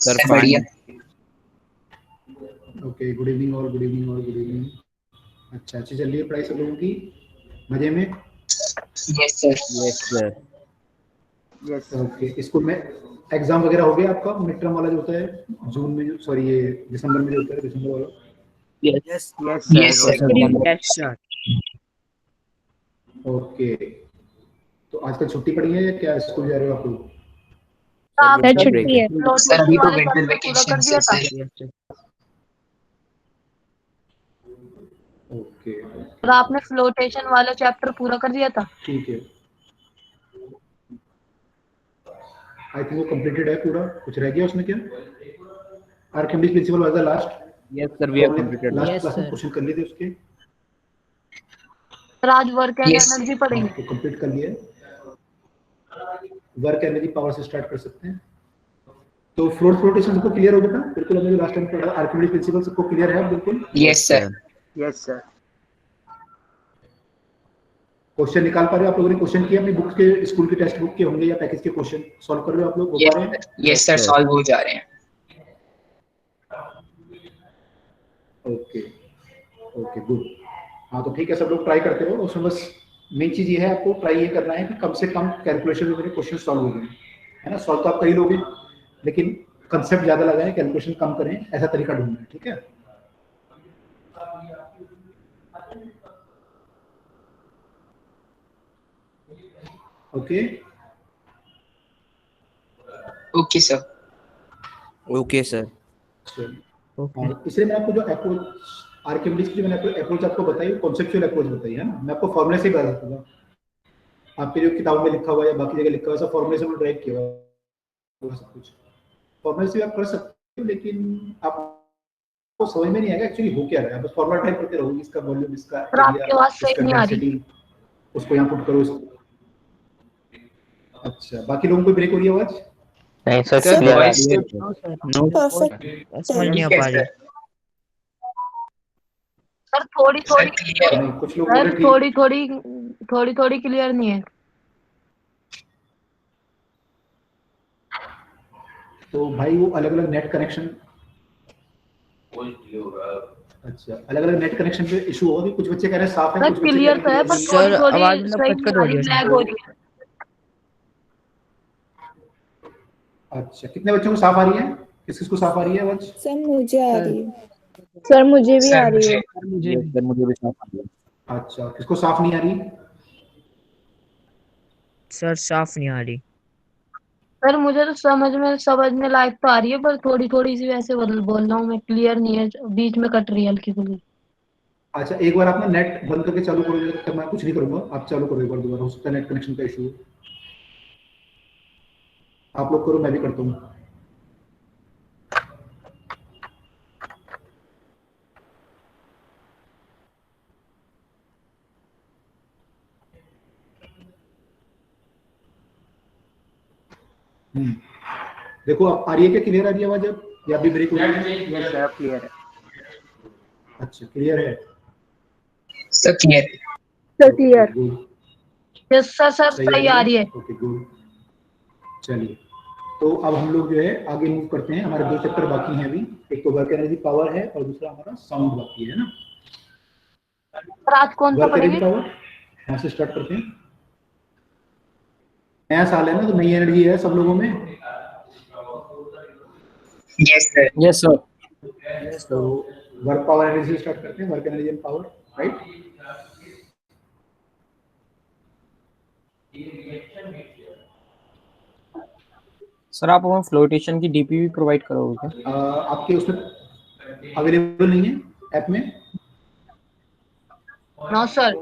Sir बढ़िया। Okay, good evening और good evening और गुड इवनिंग। अच्छा, अच्छी चल रही है पढ़ाई सब लोगों की, मजे में? Yes sir. Yes sir. Okay, school में एग्जाम वगैरह हो गया आपका? मिड टर्म वाला जो होता है जून में, जो सॉरी ये दिसंबर में जो होता है, दिसंबर वाला। Yes sir. ओके, तो आजकल छुट्टी पड़ी है या क्या, स्कूल जा रहे हो आप लोग? सर छुट्टी है। सर अभी तो विंटर वेकेशन से सर। ओके, और आपने फ्लोटेशन वाला चैप्टर पूरा कर दिया था? ठीक है। आई थिंक वो कंप्लीटेड है पूरा, कुछ रह गया उसमें क्या? Archimedes principle was the last. Yes sir, we have completed last class में क्वेश्चन कर लिए थे उसके। सर आज वर्क एंड एनर्जी पढ़ेंगे। तो कंप्लीट कर लिए। वर्क एनर्जी पावर से स्टार्ट कर सकते हैं। तो फ्लोटेशन सबको क्लियर हो गया था बिल्कुल? हमने जो लास्ट टाइम पढ़ा आर्किमिडीज प्रिंसिपल सबको क्लियर है बिल्कुल? Yes sir. क्वेश्चन निकाल पा रहे हो आप लोगों ने? क्वेश्चन किया अपनी बुक के, स्कूल के टेक्स्ट बुक के होंगे या पैकेज के क्वेश्चन सॉल्व कर रहे हो आप लोग? हो पा रहे हैं? यस सर, सॉल्व हो जा रहे हैं। Okay okay good. हाँ तो ठीक है, सब लोग ट्राई करते रहो। उसमें बस मेन चीज ये है, आपको ट्राई ये करना है कि कम से कम कैलकुलेशन में मेरे क्वेश्चन सॉल्व हो जाए, है ना? सॉल्व तो आप कर ही लोगे, लेकिन कंसेप्ट ज्यादा लगाएं, कैलकुलेशन कम करें, ऐसा तरीका ढूंढना है, ठीक है? Okay okay sir. Okay sir. इसलिए मैं आपको जो अप्रोच आर्किमिडीज की जो मैंने अप्रोच आपको बताई, वो कॉन्सेप्चुअल अप्रोच बताई है ना। मैं आपको फॉर्मूले से ही बता सकता था, आपके जो किताबों में लिखा हुआ है या बाकी जगह लिखा हुआ है सब फॉर्मूले से ड्राइव किया हुआ है सब कुछ। फॉर्मूले से आप कर सकते हो, लेकिन आपको समझ में नहीं आएगा एक्चुअली हो क्या रहा है। बस फॉर्मूला टाइप करते रहोगे, इसका वॉल्यूम, इसका एरिया, इसका डेंसिटी, उसको यहाँ पुट करो इसको। अच्छा, बाकी लोगों को ब्रेक हो रही है आवाज? नहीं सर, समझ नहीं आ पा रही सर थोड़ी थोड़ी नहीं, कुछ लोग बोल सर रहे ठीक। थोड़ी थोड़ी क्लियर नहीं है। तो भाई वो अलग अलग नेट कनेक्शन, अच्छा अलग अलग नेट कनेक्शन पे इशू होगा कि कुछ बच्चे कह रहे हैं साफ है, कुछ बच्चे क्लियर तो है पर सर, थोड़ी आवाज थोड़ी मतलब कट-कट हो रही है सर। लैग हो रही है। अच्छा, कितने बच्चों को साफ आ रही है? किस किस को साफ आ रही है आवाज? सर मुझे आ रही है। सर मुझे भी आ रही है। सर मुझे भी साफ आ रही है। अच्छा, किसको साफ नहीं आ रही? सर साफ नहीं आ रही। सर मुझे तो समझने लायक तो आ रही है, पर थोड़ी थोड़ी सी वैसे बोल रहा हूँ मैं, क्लियर नहीं है, बीच में कट रही है हल्की फुल्की। अच्छा, एक बार आप ना नेट बंद करके चालू करोगे, तब तक मैं कुछ नहीं करूंगा, आप चालू करो एक बार दोबारा, हो सकता है नेट कनेक्शन का इशू। आप लोग करो, मैं भी करता हूँ। देखो आप आ रही है क्या, क्लियर आ रही है आवाज अब, या अभी ब्रेक हो रही है? यस सर, क्लियर है। अच्छा क्लियर है sir clear. Sir clear. Yes sir सही आ रही है। Okay good. चलिए, तो अब हम लोग जो है आगे मूव करते हैं। हमारे दो चैप्टर बाकी हैं अभी, एक तो वर्क एनर्जी पावर है और दूसरा हमारा साउंड बाकी है ना। सर आज कौन सा पढ़ेंगे? पावर यहाँ से स्टार्ट करते हैं। नया साल है ना, तो नई एनर्जी है सब लोगों में। Yes sir. Yes sir. तो वर्क पावर एनर्जी स्टार्ट करते हैं, work energy and power, right? Sir आप हमें फ्लोटेशन की डीपी भी प्रोवाइड करोगे क्या? आपके उसमें अवेलेबल नहीं है ऐप में? No sir.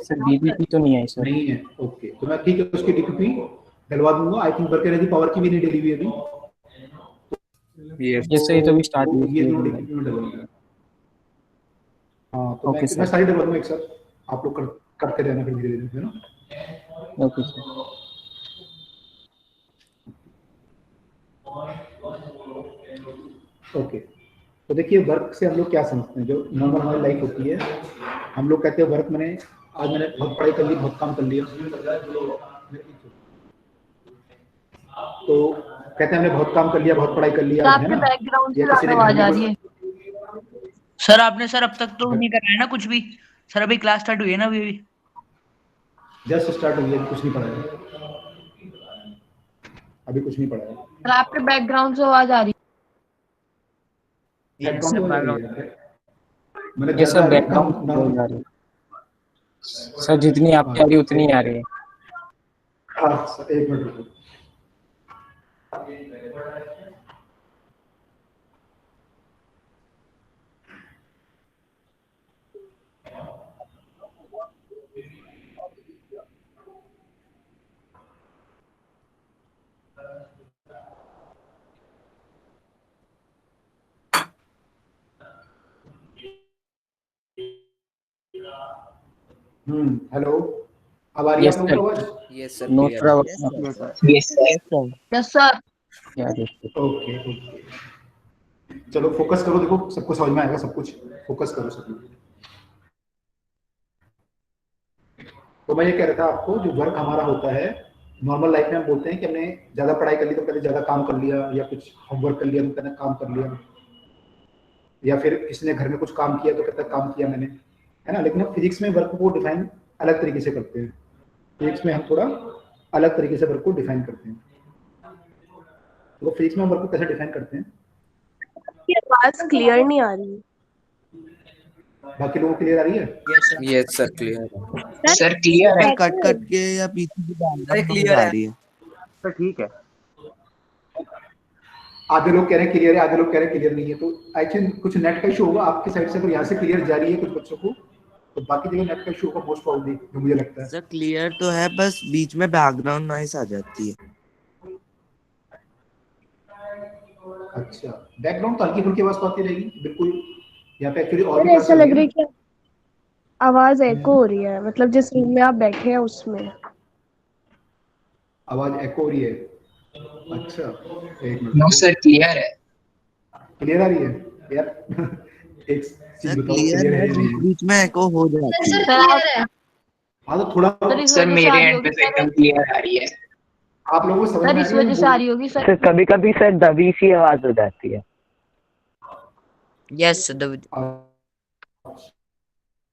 सर डीपी तो नहीं आई सर। नहीं है, ओके। तो मैं ठीक है उसकी डीपी डलवा दूंगा। I think work energy power की भी नहीं डली हुई अभी। यस सर, ये तो भी स्टार्ट हुई ये है। दोनों डीपी में डलवाऊंगा। हाँ, तो ओके मैं सर। सारी डलवा दूंगा एक साथ, आप लोग करते रहना फिर धीरे धीरे, है ना? Okay sir. ओके, तो देखिए वर्क से हम लोग क्या समझते हैं, जो नॉर्मल हमारी लाइफ होती है। हम लोग कहते हैं वर्क मैंने आज मैंने बहुत पढ़ाई कर ली, बहुत काम कर लिया। तो कहते हैं हमने बहुत काम कर लिया, बहुत पढ़ाई कर लिया, सर है आपके ना, बैकग्राउंड से या किसी ज्यादा ने घर आवाज में आ कुछ रही है। सर आपने सर अब तक तो नहीं कराया ना कुछ भी। सर अभी क्लास स्टार्ट हुई है ना अभी भी। जस्ट स्टार्ट हुई है, कुछ नहीं पढ़ा है, अभी कुछ नहीं पढ़ा है। सर आपके बैकग्राउंड से आवाज आ रही हेडफोन सर तो लग background- रही है, मैंने ये ज्यादा सब आ रही है, बैकग्राउंड कम ना नॉइज आ रही है सर, जितनी आपकी आ रही है उतनी आ रही है। हाँ सर, एक मिनट रुको। हेलो, अब आ रही है यस आप लोगों सर, को आवाज? Yes sir no clear sir, है। आवाज Yes, नहीं sir. आ रही है। Yes, sir. है। Yes sir. क्या आ रही है? ओके ओके, चलो फोकस करो, देखो सबको समझ में आएगा सब कुछ, फोकस करो सब लोग। तो मैं ये कह रहा था आपको, जो वर्क हमारा होता है नॉर्मल लाइफ में, हम बोलते हैं कि हमने ज्यादा पढ़ाई कर ली तो पहले ज्यादा काम कर लिया, या कुछ होमवर्क कर लिया तो कहते हैं काम कर लिया, या फिर किसी ने घर में कुछ काम किया तो कहता है काम किया मैंने, है ना। लेकिन हम फिजिक्स में वर्क को डिफाइन अलग तरीके से करते हैं। फिजिक्स में हम थोड़ा अलग तरीके से वर्क को डिफाइन करते हैं। तो फिजिक्स में हम वर्क को कैसे डिफाइन करते हैं? ये आवाज क्लियर नहीं आ रही। बाकी लोगों को क्लियर आ रही है? यस सर क्लियर है। सर क्लियर है। कट कट के या पीछे की अरे क्लियर आ है रही है। सर ठीक है। आधे लोग कह रहे हैं क्लियर है, आधे लोग कह रहे हैं क्लियर नहीं है। तो आई थिंक कुछ नेट का इशू होगा आपकी साइड से, अगर यहाँ से क्लियर जा रही है कुछ बच्चों को, तो बाकी जगह नेट का इशू होगा मोस्ट प्रॉब्ली, जो मुझे लगता है। सर क्लियर तो है, बस बीच में बैकग्राउंड नॉइस आ जाती है। अच्छा, बैकग्राउंड तो हल्की फुल्की आवाज तो आती रहेगी बिल्कुल। यहाँ पे एक्चुअली और सर भी क्लास ऐसा चल लग रही रहा है कि आवाज एको हो रही है, मतलब जिस रूम में आप बैठे हैं उसमें। आवाज एको हो रही है। अच्छा, एक नो मिनट, सर क्लियर है। क्लियर आ रही है यार? एक चीज सर बताओ, क्लियर क्लियर है, है या बीच नहीं? बीच में एको हो जाती है। सर हाँ तो थोड़ा इस सर वजह से मेरे आ रही एंड होगी पे तो एकदम क्लियर आ रही है। आप लोगों को समझ सर, में आ इस रही है? वजह से आ रही होगी सर। सर कभी कभी सर दबी सी आवाज हो जाती है। यस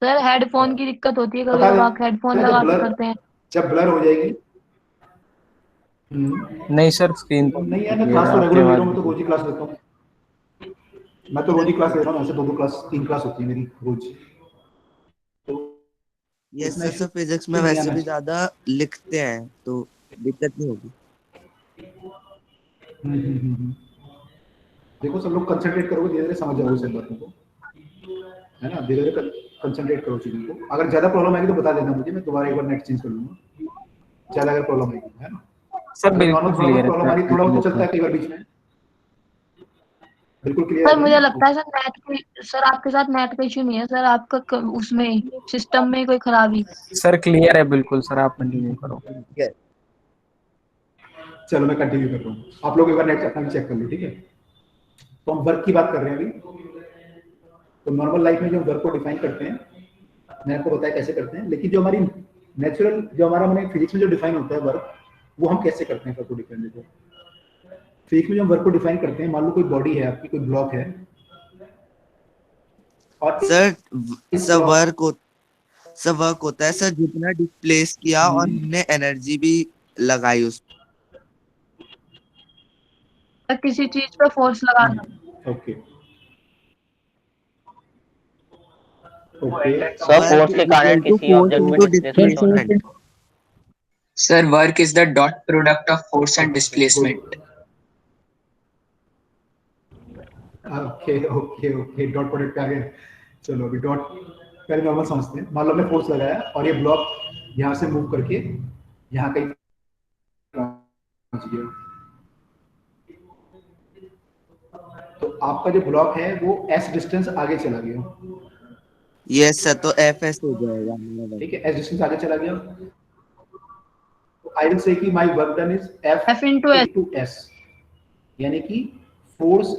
सर हेडफोन की दिक्कत होती है, कभी बता कभी दें, आप हेडफोन जब लगा के ब्लर करते हैं। जब ब्लर हो जाएगी। नहीं सर, स्क्रीन तो नहीं यार, मैं क्लियर क्लास है, तो आपकी रेगुलर ले आवाज रहा हूँ, भी मैं तो रोज ही क्लास लेता हूँ। मैं तो रोज ही क्लास ले रहा हूँ, ऐसे 2-2 क्लास 3 क्लास होती है मेरी रोज। तो यस इतना सर, इशू सर फिजिक्स में नहीं वैसे आना भी चाहिए। ज्यादा लिखते हैं तो दिक्कत नहीं होगी। देखो सब लोग कंसंट्रेट करोगे, धीरे धीरे समझ जाओगे सब बातों को, है ना। धीरे धीरे कंसंट्रेट करो चीजों को। अगर ज्यादा प्रॉब्लम आएगी तो बता देना मुझे, मैं दोबारा एक बार नेट चेंज कर लूंगा। ज्यादा अगर प्रॉब्लम आएगी, है ना। सर अगर बिल्कुल नॉर्मल थोड़ा बहुत क्लियर है प्रॉब्लम आ रही, थोड़ा बहुत तो चलता है कई बार बीच में, बिल्कुल क्लियर सर है मुझे ना? लगता है सर आपके साथ नेट का इश्यू नहीं है सर, आपका उसमें सिस्टम में कोई खराबी। सर क्लियर है बिल्कुल सर, आप कंटिन्यू करो। चलो मैं कंटिन्यू कर रहा हूँ, आप लोग एक बार नेट अपना भी चेक कर लो, ठीक है। तो हम वर्क की बात कर रहे हैं अभी। तो नॉर्मल लाइफ में जो वर्क को डिफाइन करते हैं, मैंने आपको बताया कैसे करते हैं, लेकिन जो हमारी नेचुरल, जो हमारा मैंने फिजिक्स में जो डिफाइन होता है वर्क, वो हम कैसे करते हैं वर्क को डिफाइन। देखो फिजिक्स में जो हम वर्क को डिफाइन करते हैं, मान लो कोई बॉडी है आपकी, कोई ब्लॉक है, और सर इस सब ब्लॉक वर्क होता है सर, जितना डिस्प्लेस किया और हमने एनर्जी भी लगाई उस। किसी चीज पे फोर्स लगाना। Okay okay, sir work force के कारण इक्वल टू किसी फोर्स ऑब्जेक्ट में इनटू डिस्प्लेसमेंट होना। Displacement. Sir work is the dot product of force and displacement. Okay okay okay, dot product पे आ गए। चलो अभी डॉट पहले नॉर्मल समझते हैं। मान लो हमने फोर्स लगाया और ये ब्लॉक यहाँ से मूव करके यहाँ कहीं पहुंच गया, तो आपका जो ब्लॉक है वो एस डिस्टेंस आगे चला गया, यस सर, तो एफ एस हो जाएगा हमारा वर्क। ठीक है। एस डिस्टेंस आगे चला गया, तो आई विल से कि my work done is F F into S। Into S, यानी कि force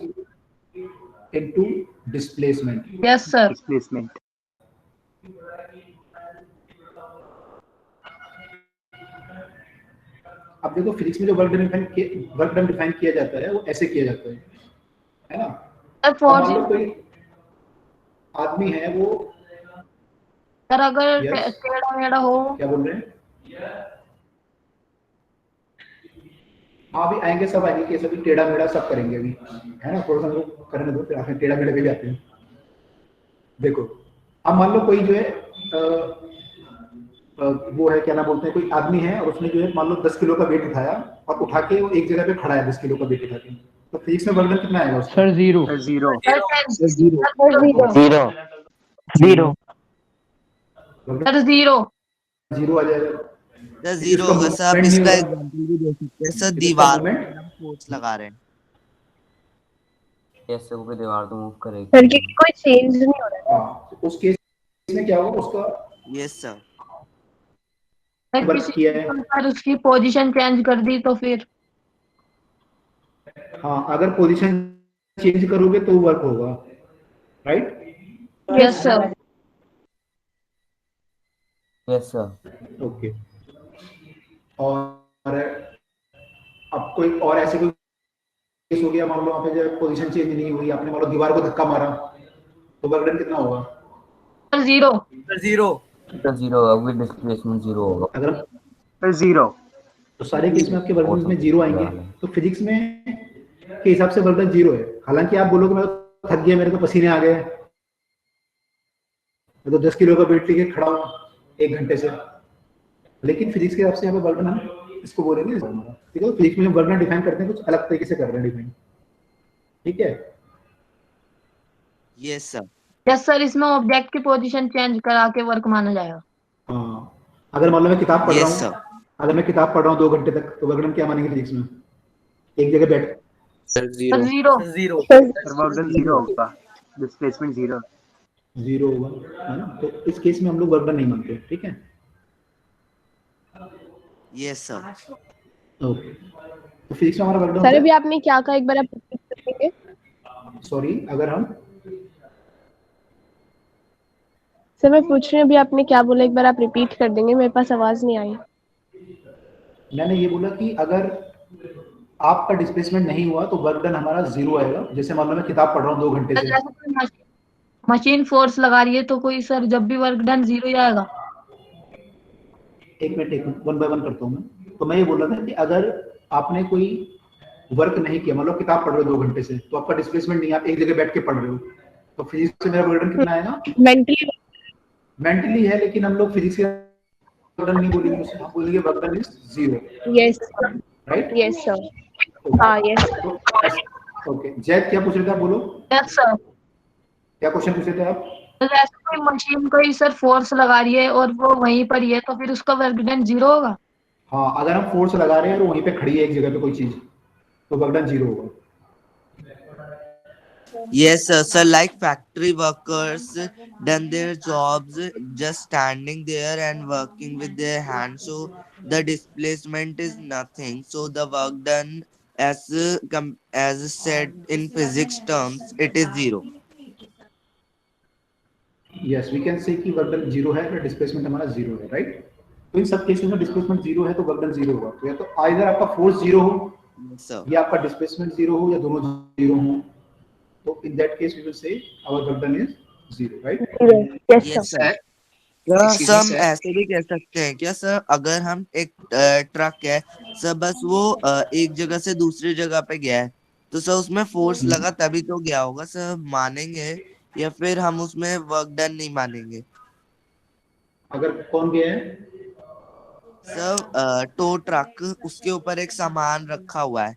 into displacement. Yes sir. Displacement. अब देखो फिजिक्स में जो वर्क डन डिफाइन किया जाता है वो ऐसे किया जाता है ना। सर अब फोर्स, मान लो कोई आदमी है वो, सर अगर यस टेढ़ा मेढ़ा हो, क्या बोल रहे हैं? हाँ अभी आएंगे, सब आएंगे कि सभी टेढ़ा मेढ़ा सब करेंगे अभी, है ना, थोड़ा सा हमको करने दो, फिर आखिर टेढ़ा मेढ़ा पे भी आते हैं। देखो अब मान लो कोई जो है वो है क्या नाम बोलते हैं, कोई आदमी है और उसने जो है मान लो 10 किलो का वेट उठाया और उठा के वो एक जगह पे खड़ा है 10 किलो का वेट उठा के, तो फिजिक्स में वर्क डन कितना आएगा उसका? Sir zero. Zero sir sir zero. Zero zero sir zero. Zero आ जाएगा। सर जीरो इसका होगा सर। आप movement नहीं इसका होगा। एग्जांपल भी दे सकते हैं सर, इसका दीवार movement? पर हम फोर्स लगा रहे हैं। कैसे को दीवार तो मूव करेगी। सर क्योंकि कोई चेंज नहीं हो रहा है। हाँ तो उस केस में क्या होगा, उसका यस सर। सर वर्क किसी किया है। पर उसकी पोजीशन चेंज कर दी तो फिर? हाँ अगर पोजीशन चेंज करोगे तो वर्क होगा, right? Yes sir. Yes sir. Okay. और अब कोई और ऐसे कोई केस हो गया, मान लो वहाँ पे जो पोजीशन चेंज नहीं हुई, आपने मान लो दीवार को धक्का मारा, तो वर्क डन कितना होगा? Sir zero. जीरो तो जीरो होगा, डिस्प्लेसमेंट जीरो होगा। अगर जीरो तो सारे केस में आपके वर्क डन में जीरो आएंगे, तो फिजिक्स में के हिसाब से वर्क डन जीरो है। हालांकि आप बोलोगे मैं तो थक गया, मेरे को पसीने आ गए, मैं तो 10 किलो का वेट लेके खड़ा हूँ 1 घंटे से, लेकिन फिजिक्स के हिसाब से यहाँ पे वर्क डन हम इसको बोलेंगे, ठीक है? फिजिक्स में वर्क डन डिफाइन करते हैं कुछ अलग तरीके से कर रहे हैं डिफाइन, ठीक है? Yes sir. यस सर, इसमें ऑब्जेक्ट की पोजीशन चेंज करा के वर्क माना जाएगा। हाँ अगर मान लो मैं किताब पढ़ रहा यस हूँ, सर। अगर मैं किताब पढ़ रहा हूँ 2 घंटे तक, तो वर्क डन क्या मानेंगे फिजिक्स में? एक जगह बैठ sir sir zero. Zero. Zero zero होगा, डिस्प्लेसमेंट जीरो। जीरो होगा, है ना? तो इस केस में हम लोग वर्क डन नहीं मानते, ठीक है? Yes sir. ओके, तो फिजिक्स में हमारा वर्क डन सर होता अभी है। आपने क्या कहा, एक बार आप repeat कर देंगे? सॉरी, अगर हम सर मैं पूछ रही हूँ अभी आपने क्या बोला, एक बार आप रिपीट कर देंगे, मेरे पास आवाज नहीं आई। मैंने ये बोला कि अगर आपका डिस्प्लेसमेंट नहीं हुआ तो वर्क डन हमारा जीरो आएगा। जैसे मान लो मैं किताब पढ़ रहा हूँ 2 घंटे सर से, जैसे कोई मशीन फोर्स लगा रही है तो कोई सर जब भी वर्क डन जीरो ही आएगा? एक मिनट वन बाय वन करता हूँ मैं। तो मैं ये बोल रहा था कि अगर आपने कोई वर्क नहीं किया, मतलब किताब पढ़ रहे हो 2 घंटे से, तो आपका डिस्प्लेसमेंट नहीं है, आप एक जगह बैठ के पढ़ रहे हो, तो फिजिक्स से मेरा वर्क डन कितना आएगा? मेंटली। मेंटली है, लेकिन हम लोग फिजिक्स के वर्क डन नहीं बोलेंगे उसे, हम बोलेंगे work done is zero, yes right? Yes sir. हाँ यस। तो ओके, जैद क्या पूछ रहे थे आप, बोलो यस सर। क्या क्वेश्चन पूछ रहे थे आप? तो जैसे कोई मशीन कोई सर फोर्स लगा रही है और वो वहीं पर ही है तो फिर उसका वर्क डन जीरो होगा? हाँ अगर हम फोर्स लगा रहे हैं और वहीं पे खड़ी है एक जगह पे कोई चीज, तो वर्क डन जीरो होगा। Yes, sir. So, like factory workers done their jobs just standing there and working with their hands. So the displacement is nothing. So the work done as said in physics terms, it is zero. Yes we can say कि work done zero है और displacement हमारा zero है, right? तो इन सब cases में displacement zero है तो वर्क डन जीरो होगा। तो या तो आइदर आपका फोर्स जीरो हो Yes, sir. या आपका डिस्प्लेसमेंट जीरो हो, या दोनों जीरो हो, तो in that case we will say our work done is zero, right? Yes Yes, sir. sir. क्या सर हम ऐसे भी कह सकते हैं क्या सर, अगर हम एक ट्रक है सर, बस वो एक जगह से दूसरी जगह पे गया है, तो सर उसमें फोर्स लगा तभी तो गया होगा सर, मानेंगे या फिर हम उसमें वर्क डन नहीं मानेंगे? अगर कौन गया है? सर टो ट्रक, उसके ऊपर एक सामान रखा हुआ है,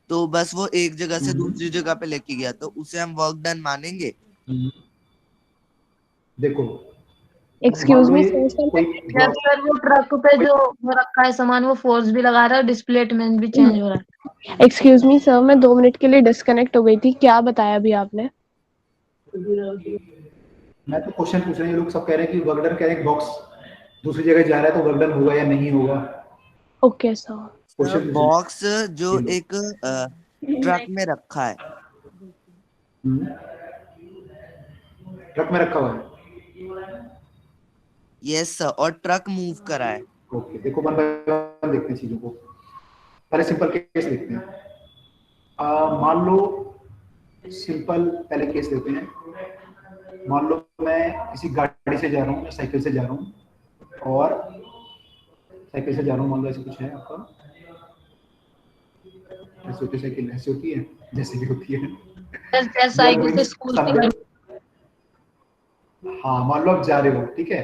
तो बस वो एक जगह से दूसरी जगह पे लेके गया, तो उसे हम वर्क डन मानेंगे? देखो एक्सक्यूज मान लो मी ये सर। कोई यस ब्लॉक, सर, वो ट्रक पे जो वो रखा है सामान वो फोर्स भी लगा रहा है और डिस्प्लेसमेंट भी चेंज हो रहा है। एक्सक्यूज मी सर, मैं 2 मिनट के लिए डिस्कनेक्ट हो गई थी, क्या बताया अभी आपने? मैं तो क्वेश्चन पूछ रहे हैं, ये लोग सब कह रहे हैं कि वर्क डन कह रहे हैं बॉक्स दूसरी जगह जा रहा है तो वर्क डन होगा या नहीं होगा। Okay sir. क्वेश्चन बॉक्स जो एक ट्रक में रखा है, ट्रक में रखा हुआ है। यस सर, और ट्रक मूव करा है। ओके देखो वन बाय वन देखते हैं चीजों को। पहले सिंपल केस देखते हैं। मान लो सिंपल पहले केस लेते हैं। मान लो मैं किसी गाड़ी से जा रहा हूँ, मैं साइकिल से जा रहा हूँ, और साइकिल से जा रहा हूँ, मान लो ऐसे कुछ है आपका, ऐसे होती साइकिल ऐसे होती है जैसे भी होती है। जैसे साइकिल से स्कूल की। हाँ मान लो आप जा रहे हो, ठीक है,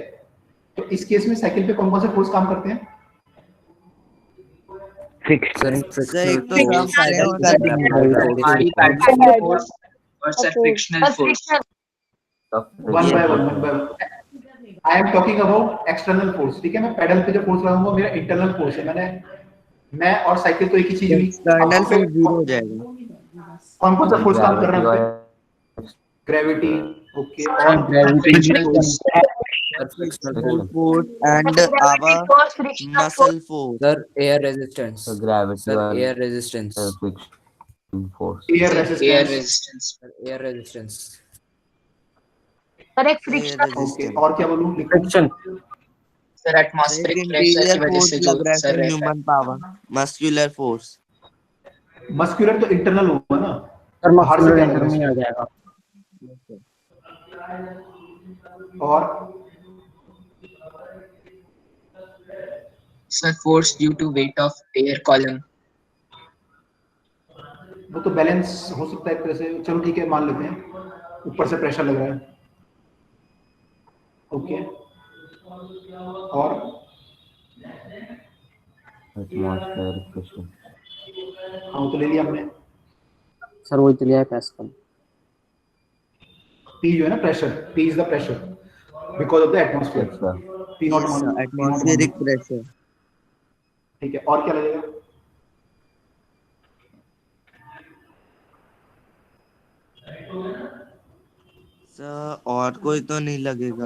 तो इस केस में साइकिल पे कौन कौन से फोर्स काम करते हैं? सर एक तो सब साइकिल कर देंगे और sir frictional force. One by one. I am talking about external force, ठीक है। मैं पेडल पे जो फोर्स लगाऊंगा मेरा इंटरनल फोर्स है। मैं और साइकिल तो एक ही चीज हुई। एक्सटर्नल फोर्स जीरो हो जाएगा। कौन कौन सा फोर्स काम कर रहा है? ग्रेविटी, ओके, और frictional force force and our muscle force. Sir, air resistance. So gravity Sir, और air resistance. friction force. Air air resistance, resistance. Sir, air resistance. और एक Air फ्रिक्शन। Okay, resistance. और क्या बोलूं? फ्रिक्शन। सर एटमॉस्फेरिक प्रेशर की वजह force से जो लग रहा है सर रहता है। Human power, muscular force. Muscular तो इंटरनल होगा ना, सर बाहर से मस्कुलर क्या इंटर लग में रहा आ है? जाएगा। और sir force due to weight of air column. वो तो बैलेंस हो सकता है एक तरह से, चलो ठीक है मान लेते हैं ऊपर से प्रेशर लग रहा है, ओके। और Atmospheric pressure. हाँ वो तो ले लिया हमने। सर वही तो लिया है पास्कल। P जो है ना pressure, P is the pressure because of the atmosphere. Yes, sir. P not मान, एटमॉस्फेरिक प्रेशर। ठीक है। और क्या लगेगा? सर और कोई तो नहीं लगेगा।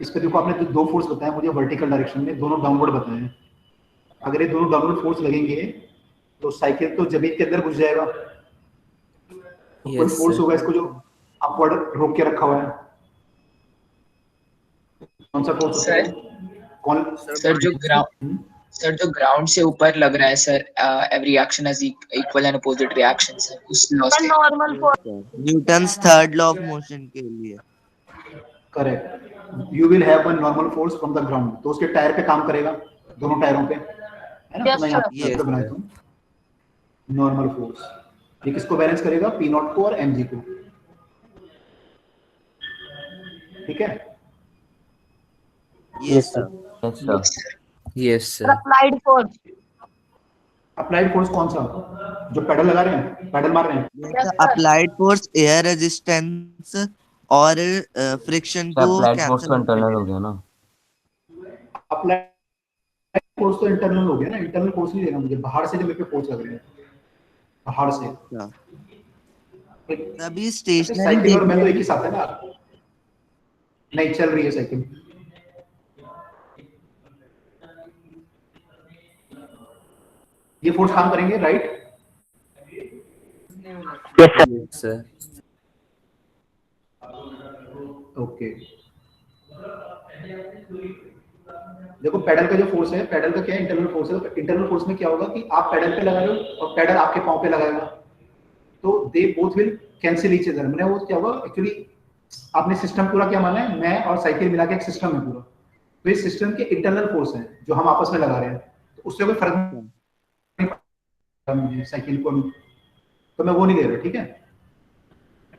इस पे देखो आपने दो फोर्स बताया मुझे वर्टिकल डायरेक्शन में, दोनों डाउनवर्ड बताए हैं। अगर ये दोनों डाउनवर्ड फोर्स लगेंगे तो साइकिल तो जमीन के अंदर घुस जाएगा। तो कोई फोर्स होगा इसको जो अपवर्ड रोक के रखा हुआ है। कौन सा फोर्स होता है? कौन? सर जो ग्राउंड से ऊपर लग रहा है sir, every action has equal and opposite reactions है उस लॉ से। Normal force. Newton's third law of motion के लिए। Correct. You will have one normal force from the ground, तो उसके टायर पे काम करेगा, दोनों टायरों पे, है ना? तो मैं यहाँ पे बनाता हूँ नॉर्मल फोर्स। ये किसको बैलेंस करेगा? पी नॉट को और एम जी को, ठीक है। Yes sir. Yes, sir. Yes, sir. Applied force. Applied force कौन सा? जो पेडल लगा रहे हैं, पेडल मार रहे हैं। Yes, sir. Applied force air resistance और फ्रिक्शन को Applied force तो कैंसिल internal हो गया ना? अप्लाइड फोर्स तो इंटरनल हो गया ना, इंटरनल फोर्स नहीं देना मुझे, बाहर से जो मेरे पे फोर्स लग रहे हैं बाहर से। तभी स्टेशनरी साइकिल और मैं तो एक ही साथ है ना, नहीं चल रही है साइकिल। ये फोर्स काम करेंगे, राइट? Yes, sir. ओके। देखो पेडल का जो फोर्स है, पेडल का क्या है? इंटरनल फोर्स है। तो इंटरनल फोर्स में क्या होगा कि आप पेडल पे लगा रहे हो और पेडल आपके पांव पे लगाएगा, तो they both will cancel each other. मैंने वो क्या होगा एक्चुअली, आपने सिस्टम पूरा क्या माना है? मैं और साइकिल मिला के एक सिस्टम है पूरा, तो इस सिस्टम के इंटरनल फोर्स है जो हम आपस में लगा रहे हैं, तो उससे कोई फर्क नहीं पड़ता साइकिल को, तो मैं वो नहीं ले रहा, ठीक है।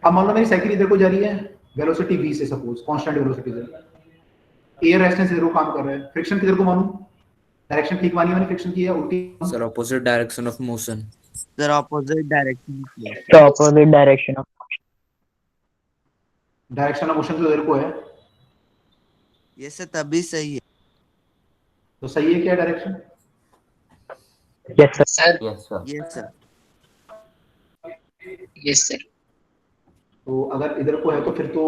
अब मान लो मेरी साइकिल इधर को जा रही है, वेलोसिटी v से, सपोज कांस्टेंट वेलोसिटी से, एयर रेजिस्टेंस इधर को काम कर रहा है, फ्रिक्शन किधर को मानूं? डायरेक्शन ठीक मानी मैंने फ्रिक्शन की, है उल्टी? Sir, opposite direction of motion. Sir opposite direction. तो opposite direction of direction of motion तो इधर को है, ये से तभी सही है। तो सही है क्या direction? Yes sir. Sir Yes, sir. Yes sir. Yes sir. तो अगर इधर को है तो फिर तो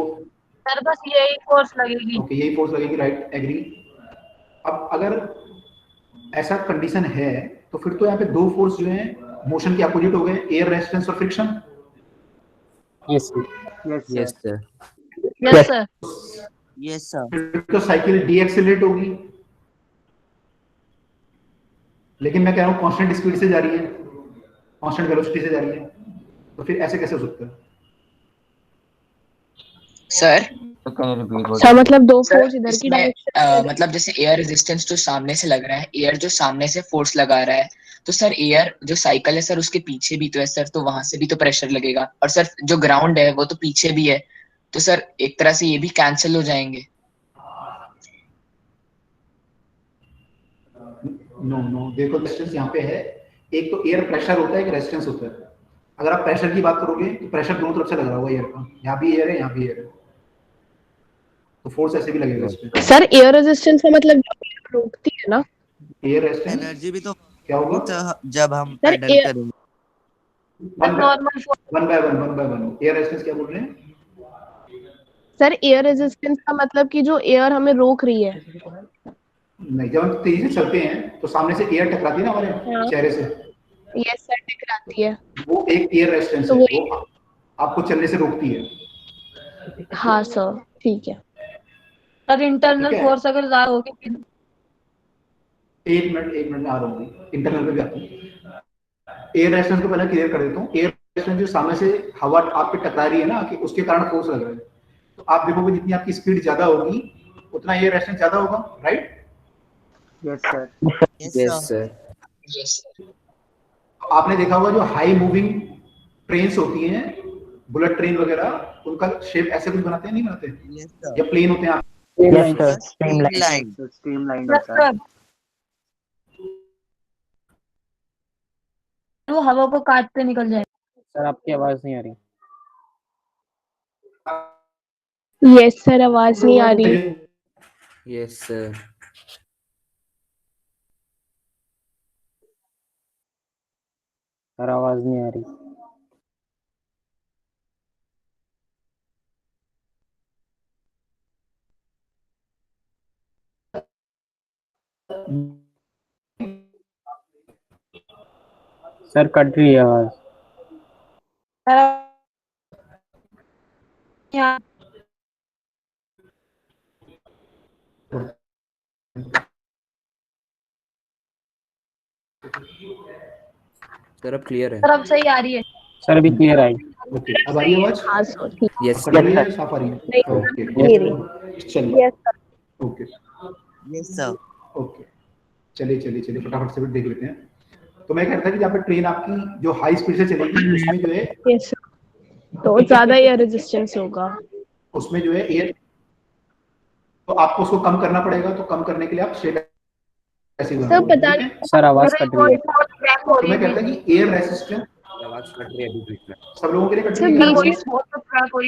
सर बस यही फोर्स लगेगी। ओके, यही फोर्स लगेगी, राइट, एग्री। अब अगर ऐसा कंडीशन है तो फिर तो यहाँ पे दो फोर्स जो हैं मोशन के अपोजिट हो गए, एयर रेजिस्टेंस और friction. Yes Yes, sir. Yes sir. Yes sir. फिर तो साइकिल डीएक्सेलरेट होगी, लेकिन मैं कह रहा हूँ कांस्टेंट स्पीड से जा रही है, कांस्टेंट वेलोसिटी से जा रही है, तो फिर ऐसे कैसे हो सकता है? Sir Can you repeat what अच्छा you said? मतलब दो सर फोर्स इधर की इसमें डायरेक्शन मतलब जैसे एयर रेजिस्टेंस जो सामने से लग रहा है, एयर जो सामने से फोर्स लगा रहा है, तो सर एयर जो साइकिल है सर उसके पीछे भी तो है सर, तो वहां से भी तो प्रेशर लगेगा, और सर जो ग्राउंड है वो तो पीछे भी है, तो सर एक तरह से ये भी कैंसिल हो जाएंगे। नो नो, देखो रेजिस्टेंस यहाँ पे है, एक तो एयर प्रेशर होता है, एक रेजिस्टेंस होता है। अगर आप प्रेशर की बात करोगे तो प्रेशर दोनों तरफ से लग रहा होगा एयर का, यहाँ भी एयर है, यहाँ भी एयर है, तो फोर्स ऐसे भी लगेगा इस पे। सर एयर रेजिस्टेंस का मतलब रोकती है ना? एयर रेजिस्टेंस एनर्जी भी तो क्या होगा? जब हम सर पेडल एयर करेंगे। Normal force. One by one air resistance क्या बोल रहे हैं? सर एयर रेजिस्टेंस का मतलब कि जो एयर हमें रोक रही है। नहीं, जब हम तेजी से चलते हैं तो सामने से एयर टकराती है ना हमारे हाँ। चेहरे से, यस सर टकराती है। वो एक एयर रेजिस्टेंस तो है, वो वो आपको चलने से रोकती है। हाँ सर ठीक है। सर इंटरनल ठीक है। फोर्स अगर ज्यादा होगी फिर एक मिनट में आ रहा हूँ, इंटरनल पे भी आते हैं। एयर रेजिस्टेंस को पहले क्लियर कर देता हूँ। एयर रेजिस्टेंस जो सामने से हवा आप पे टकरा रही है ना, कि उसके कारण फोर्स लग रहा है, तो आप देखोगे जितनी आपकी स्पीड ज्यादा होगी उतना एयर रेजिस्टेंस ज्यादा होगा, right? Yes sir. Yes, sir. Yes आपने देखा होगा जो हाई मूविंग ट्रेन्स होती हैं, बुलेट ट्रेन वगैरह, उनका शेप ऐसे कुछ बनाते हैं, नहीं बनाते? Yes sir. या प्लेन होते हैं? Yes sir. Streamline. Streamline yes होता है। सर वो हवा को काटते निकल जाए। सर आपकी आवाज नहीं आ रही। यस सर आवाज नहीं आ रही। Yes, sir. सर आवाज नहीं आ रही। सर कट रही है आवाज। सर यहाँ Sir, अब clear है. सर अब सही आ रही है। सर अभी क्लियर आई। ओके, अब आ रही है आवाज? हाँ सर ठीक। Yes, कट रही है, साफ आ रही है? नहीं ओके, नहीं रही। चलिए, yes sir. Okay yes sir. Okay, चलिए फटाफट से भी देख लेते हैं। तो मैं कहता था कि जहाँ पे ट्रेन आपकी जो हाई स्पीड से चलेगी उसमें जो है, यस सर तो ज्यादा एयर रेजिस्टेंस होगा। उसमें जो है एयर, तो आपको उसको कम करना पड़ेगा, तो कम करने के लिए आप शेप ऐसे सर पता नहीं सर आवाज कट रही है। तो मैं कहता कि एयर रेसिस्टेंस आवाज कट रही है अभी बीच में. सब लोगों के लिए कट सर रही है। बीच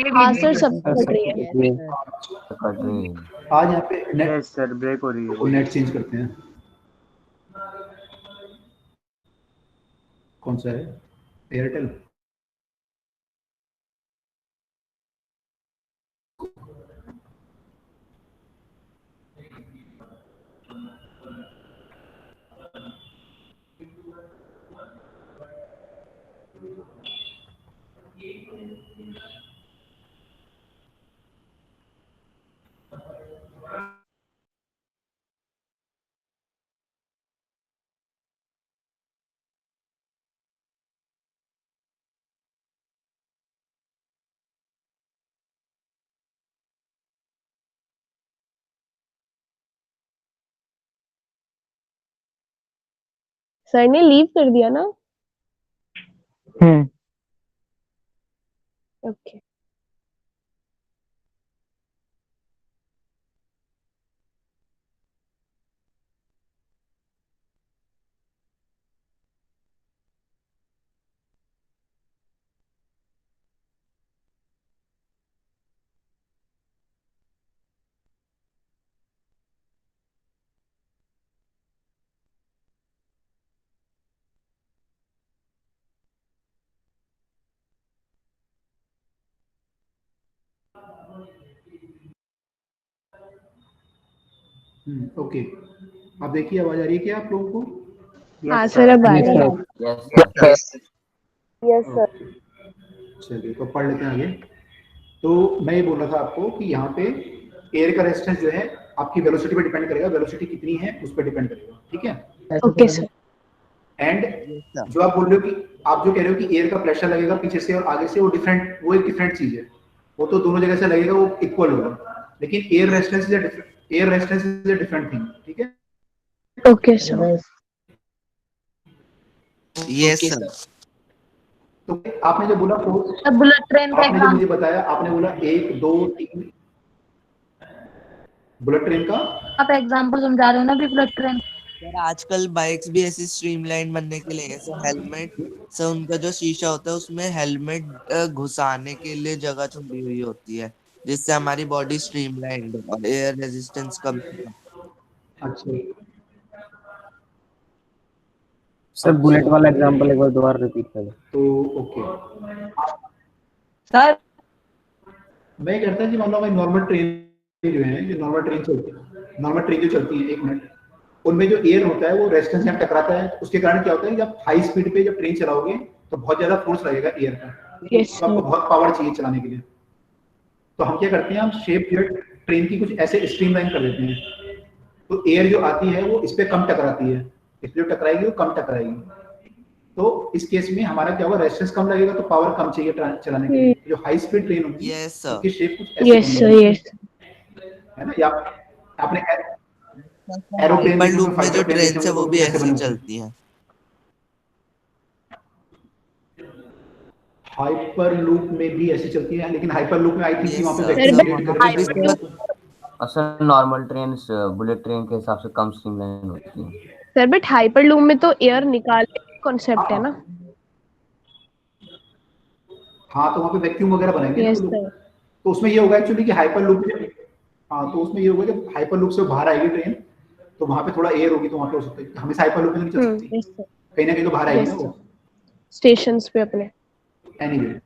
में हाँ सर सब कट रही है। कट रही है. आज यहाँ पे नेट, यस सर ब्रेक हो रही है। नेट चेंज करते हैं। कौन सा है? एयरटेल। सर ने लीव कर दिया ना? ओके। ओके, अब देखिए आवाज आ रही है क्या आप लोगों को? हाँ सर अब आ रही है। Yes, sir. Yes sir. चलिए तो पढ़ लेते हैं आगे। तो मैं ये बोल रहा था आपको कि यहाँ पे एयर का रेजिस्टेंस जो है आपकी वेलोसिटी पे डिपेंड करेगा, वेलोसिटी कितनी है उस पर डिपेंड करेगा, ठीक है? Okay sir. And Yes, sir. जो आप बोल रहे हो कि आप जो कह रहे हो कि एयर का प्रेशर लगेगा पीछे से और आगे से, वो डिफरेंट, वो एक डिफरेंट चीज है। वो तो दोनों जगह से लगेगा, वो इक्वल होगा, लेकिन air resistance is a different thing, ठीक है। Okay sir. Yes, okay sir. Sir. तो आपने जो बोला फोर्स, सर बुलेट ट्रेन का आपने जो एग्जाम, मुझे बताया, आपने बोला 1 2 3 बुलेट ट्रेन का। आप एग्जाम्पल समझा रहे हो ना भी बुलेट ट्रेन। सर आजकल बाइक्स भी ऐसी स्ट्रीमलाइन बनने के लिए, जैसे हेलमेट, सर उनका जो शीशा होता है उसमें हेलमेट घुसाने के लिए जगह छोड़ी हुई होती है, जिससे हमारी बॉडी स्ट्रीमलाइन और एयर रेजिस्टेंस कम से कम। अच्छा सर बुलेट वाला एग्जांपल एक बार दोबारा रिपीट कर दो। तो ओके, सर मैं कहता हूँ कि मान लो हमारी नॉर्मल ट्रेन जो है, जो नॉर्मल ट्रेन चलती है, नॉर्मल ट्रेन जो चलती है, 1 मिनट, उनमें जो एयर होता है वो रेजिस्टेंस से टकराता है, उसके कारण क्या होता है, जब हाई स्पीड पे जब ट्रेन चलाओगे तो बहुत ज्यादा फोर्स लगेगा एयर का, Yes, तो आपको बहुत पावर चाहिए चलाने के लिए। तो हम क्या करते हैं, हम शेप जो ट्रेन की कुछ ऐसे स्ट्रीमलाइन कर देते हैं, तो एयर जो आती है वो इस पे कम टकराती है, इस पे जो टकराएगी वो कम टकराएगी। तो इस केस में हमारा क्या होगा, रेजिस्टेंस कम लगेगा तो पावर कम चाहिए चलाने के लिए। जो हाई स्पीड ट्रेन होगी Yes, sir. उसकी शेप कुछ ऐसे yes, sir, बनेगी, yes. है ना। या आपने एरोप्लेन हाइपर देखे लूप होंगे, में जो फाइटर प्लेन देखे ट्रेन है होंगे, तो वो वो भी कुछ ऐसे ऐसी बने होंगे। चलती है। हाइपर लूप में भी ऐसी चलती है, लेकिन हाइपर लूप में आई थिंक कि Yes, वहाँ पे sir. Vacuum Sir, create but करके वहाँ पे भी शायद सर असल नॉर्मल ट्रेन बुलेट ट्रेन के हिसाब से कम स्ट्रीमलाइन होती है। sir, but hyperloop में तो एयर निकालने का कॉन्सेप्ट है ना। हाँ, तो वहाँ पे वैक्यूम वगैरह बनाएंगे ना Yes, वो लोग। sir. तो उसमें ये होगा एक्चुअली कि हाइपर लूप में, हाँ, तो उसमें ये होगा कि हाइपर लूप से बाहर आएगी ट्रेन, तो वहाँ पे थोड़ा एयर होगी, तो वहाँ पे हो सकता है, हमेशा हाइपर लूप में नहीं चल सकती, Yes, sir. कहीं ना कहीं तो बाहर आएगी Yes, ना sir. वो। Stations पे अपने। एनीवे,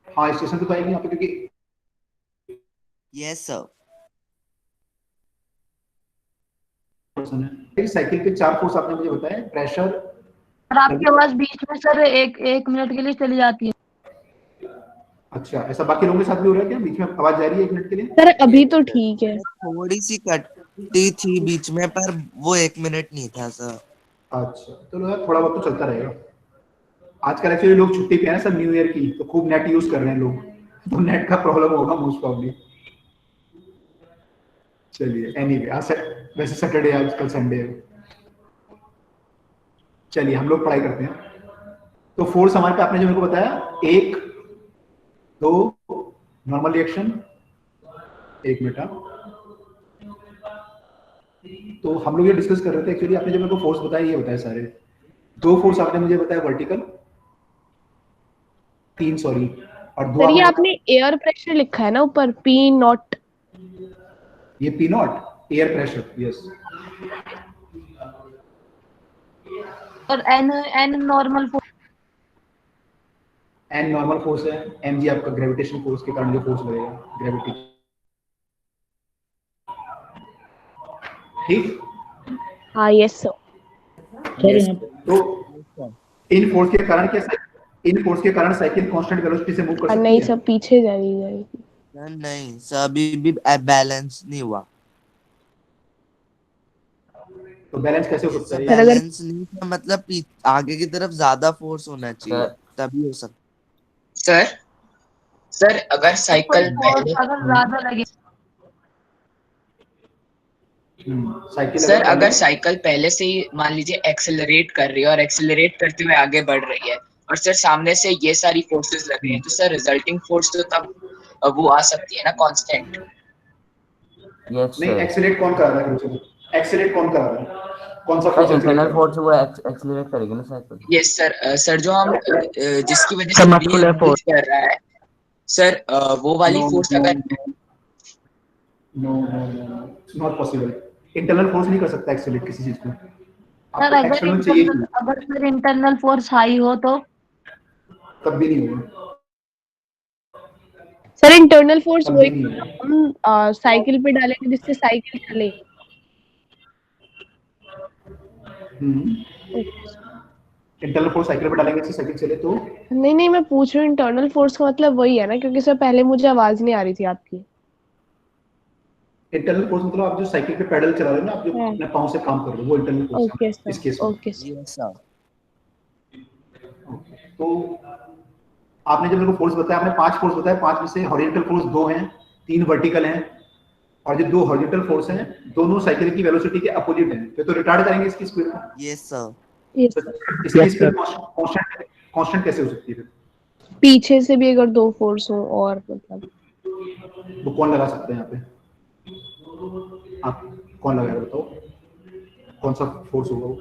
हाँ, स्टेशन पे तो आएगी यहाँ पे, क्योंकि Yes, sir. पर्सन है। साइकिल के 4 फोर्स आपने मुझे बताया, प्रेशर। और आपकी आवाज बीच में सर एक मिनट के लिए चली जाती है। अच्छा, ऐसा बाकी लोगों के साथ भी हो रहा है क्या, बीच में आवाज जा रही है 1 मिनट के लिए? सर अभी तो ठीक है। थोड़ी सी कटती थी बीच में, पर वो 1 मिनट नहीं था सर। अच्छा, तो यार थोड़ा बहुत तो चलता रहेगा। आजकल एक्चुअली लोग छुट्टी पे हैं सब न्यू ईयर की, तो खूब नेट यूज कर रहे हैं लोग, तो नेट का प्रॉब्लम होगा मोस्ट प्रॉब्ली। चलिए, एनीवे, आज वैसे सैटरडे, आज कल संडे है। चलिए हम लोग पढ़ाई करते हैं। तो फोर्स हमारे पे आपने जो मेरे को बताया, 1 2 नॉर्मल रिएक्शन, 1 मिनट। तो हम लोग ये डिस्कस कर रहे थे एक्चुअली, आपने जो मेरे को फोर्स बताया ये बताया सारे। 2 फोर्स आपने मुझे बताया वर्टिकल, 3 सॉरी, और 2 सर ये आपने आपने एयर प्रेशर लिखा है ना ऊपर, पी नॉट। ये P naught air pressure, yes. और N normal force. N normal force है, एम जी आपका ग्रेविटेशन फोर्स के कारण जो फोर्स लगेगा, ग्रेविटी, ठीक। हाँ यस सर। yes. तो इन फोर्स के कारण क्या, इन फोर्स के कारण साइकिल कांस्टेंट वेलोसिटी से मूव कर सकती नहीं है? सर, पीछे जाएगी। नहीं सर, अभी भी बैलेंस नहीं हुआ। तो बैलेंस कैसे हो सकता है? बैलेंस नहीं था, मतलब आगे की तरफ ज्यादा फोर्स होना चाहिए, सर तभी हो सकता। सर अगर साइकिल पहले, अगर ज्यादा लगे, साइकिल सर अगर अगर साइकिल पहले से ही मान लीजिए एक्सेलरेट कर रही है और एक्सेलरेट करते हुए आगे बढ़ रही है, और सर सामने से ये सारी फोर्सेस लग रही हैं, तो सर रिजल्टिंग फोर्स तो तब वो आ सकती है ना कांस्टेंट। यस नहीं, सर। एक्सेलरेट कौन कर रहा है? एक्सेलरेट कौन कर रहा है? कौन सा फोर्स एक्सेलरेट इंटरनल कर रहा फोर्स वो एक्सेलरेट करेगी ना साइकिल। Yes sir. सर जो हम जिसकी वजह से व्हील मूव कर रहा है, सर वो वाली है? फोर्स अगर no, not possible. Internal force नहीं कर सकता एक्सेलरेट किसी चीज को, सर आपको एक्सटर्नल चाहिए ही, अगर सर इंटरनल फोर्स हाई हो तो तब भी नहीं होगा, सर इंटरनल फोर्स तब वही भी नहीं होगा। हम साइकिल पे डालेंगे जिससे साइकिल चले। इंटरनल फोर्स साइकिल पे डालेंगे इससे साइकिल चले तो? नहीं मैं पूछ रही हूँ इंटरनल फोर्स का मतलब वही है ना, क्योंकि सर पहले मुझे आवाज नहीं आ रही थी आपकी। इंटरनल फोर्स मतलब आप जो साइकिल पे पैडल चला रहे हो ना, आप जो हाँ। अपने पाँव से काम कर रहे हो, वो इंटरनल फोर्स ओके है इस केस सर, में। Okay sir. Yes, sir. तो आपने जो मेरे को फोर्स बताया, आपने 5 फोर्स बताया, 5 में से हॉरिजॉन्टल फोर्स 2 हैं, 3 वर्टिकल हैं, और जो 2 हॉरिजॉन्टल फोर्स हैं दोनों साइकिल की वेलोसिटी के अपोजिट हैं, तो रिटार्ड करेंगे इसकी स्पीड को। Yes sir. इसकी स्पीड कांस्टेंट कैसे हो सकती है फिर? पीछे से भी अगर 2 फोर्स हो और मतलब वो कौन लगा सकते हैं यहाँ पे? आप कौन लगाएगा बताओ, कौन सा फोर्स होगा वो?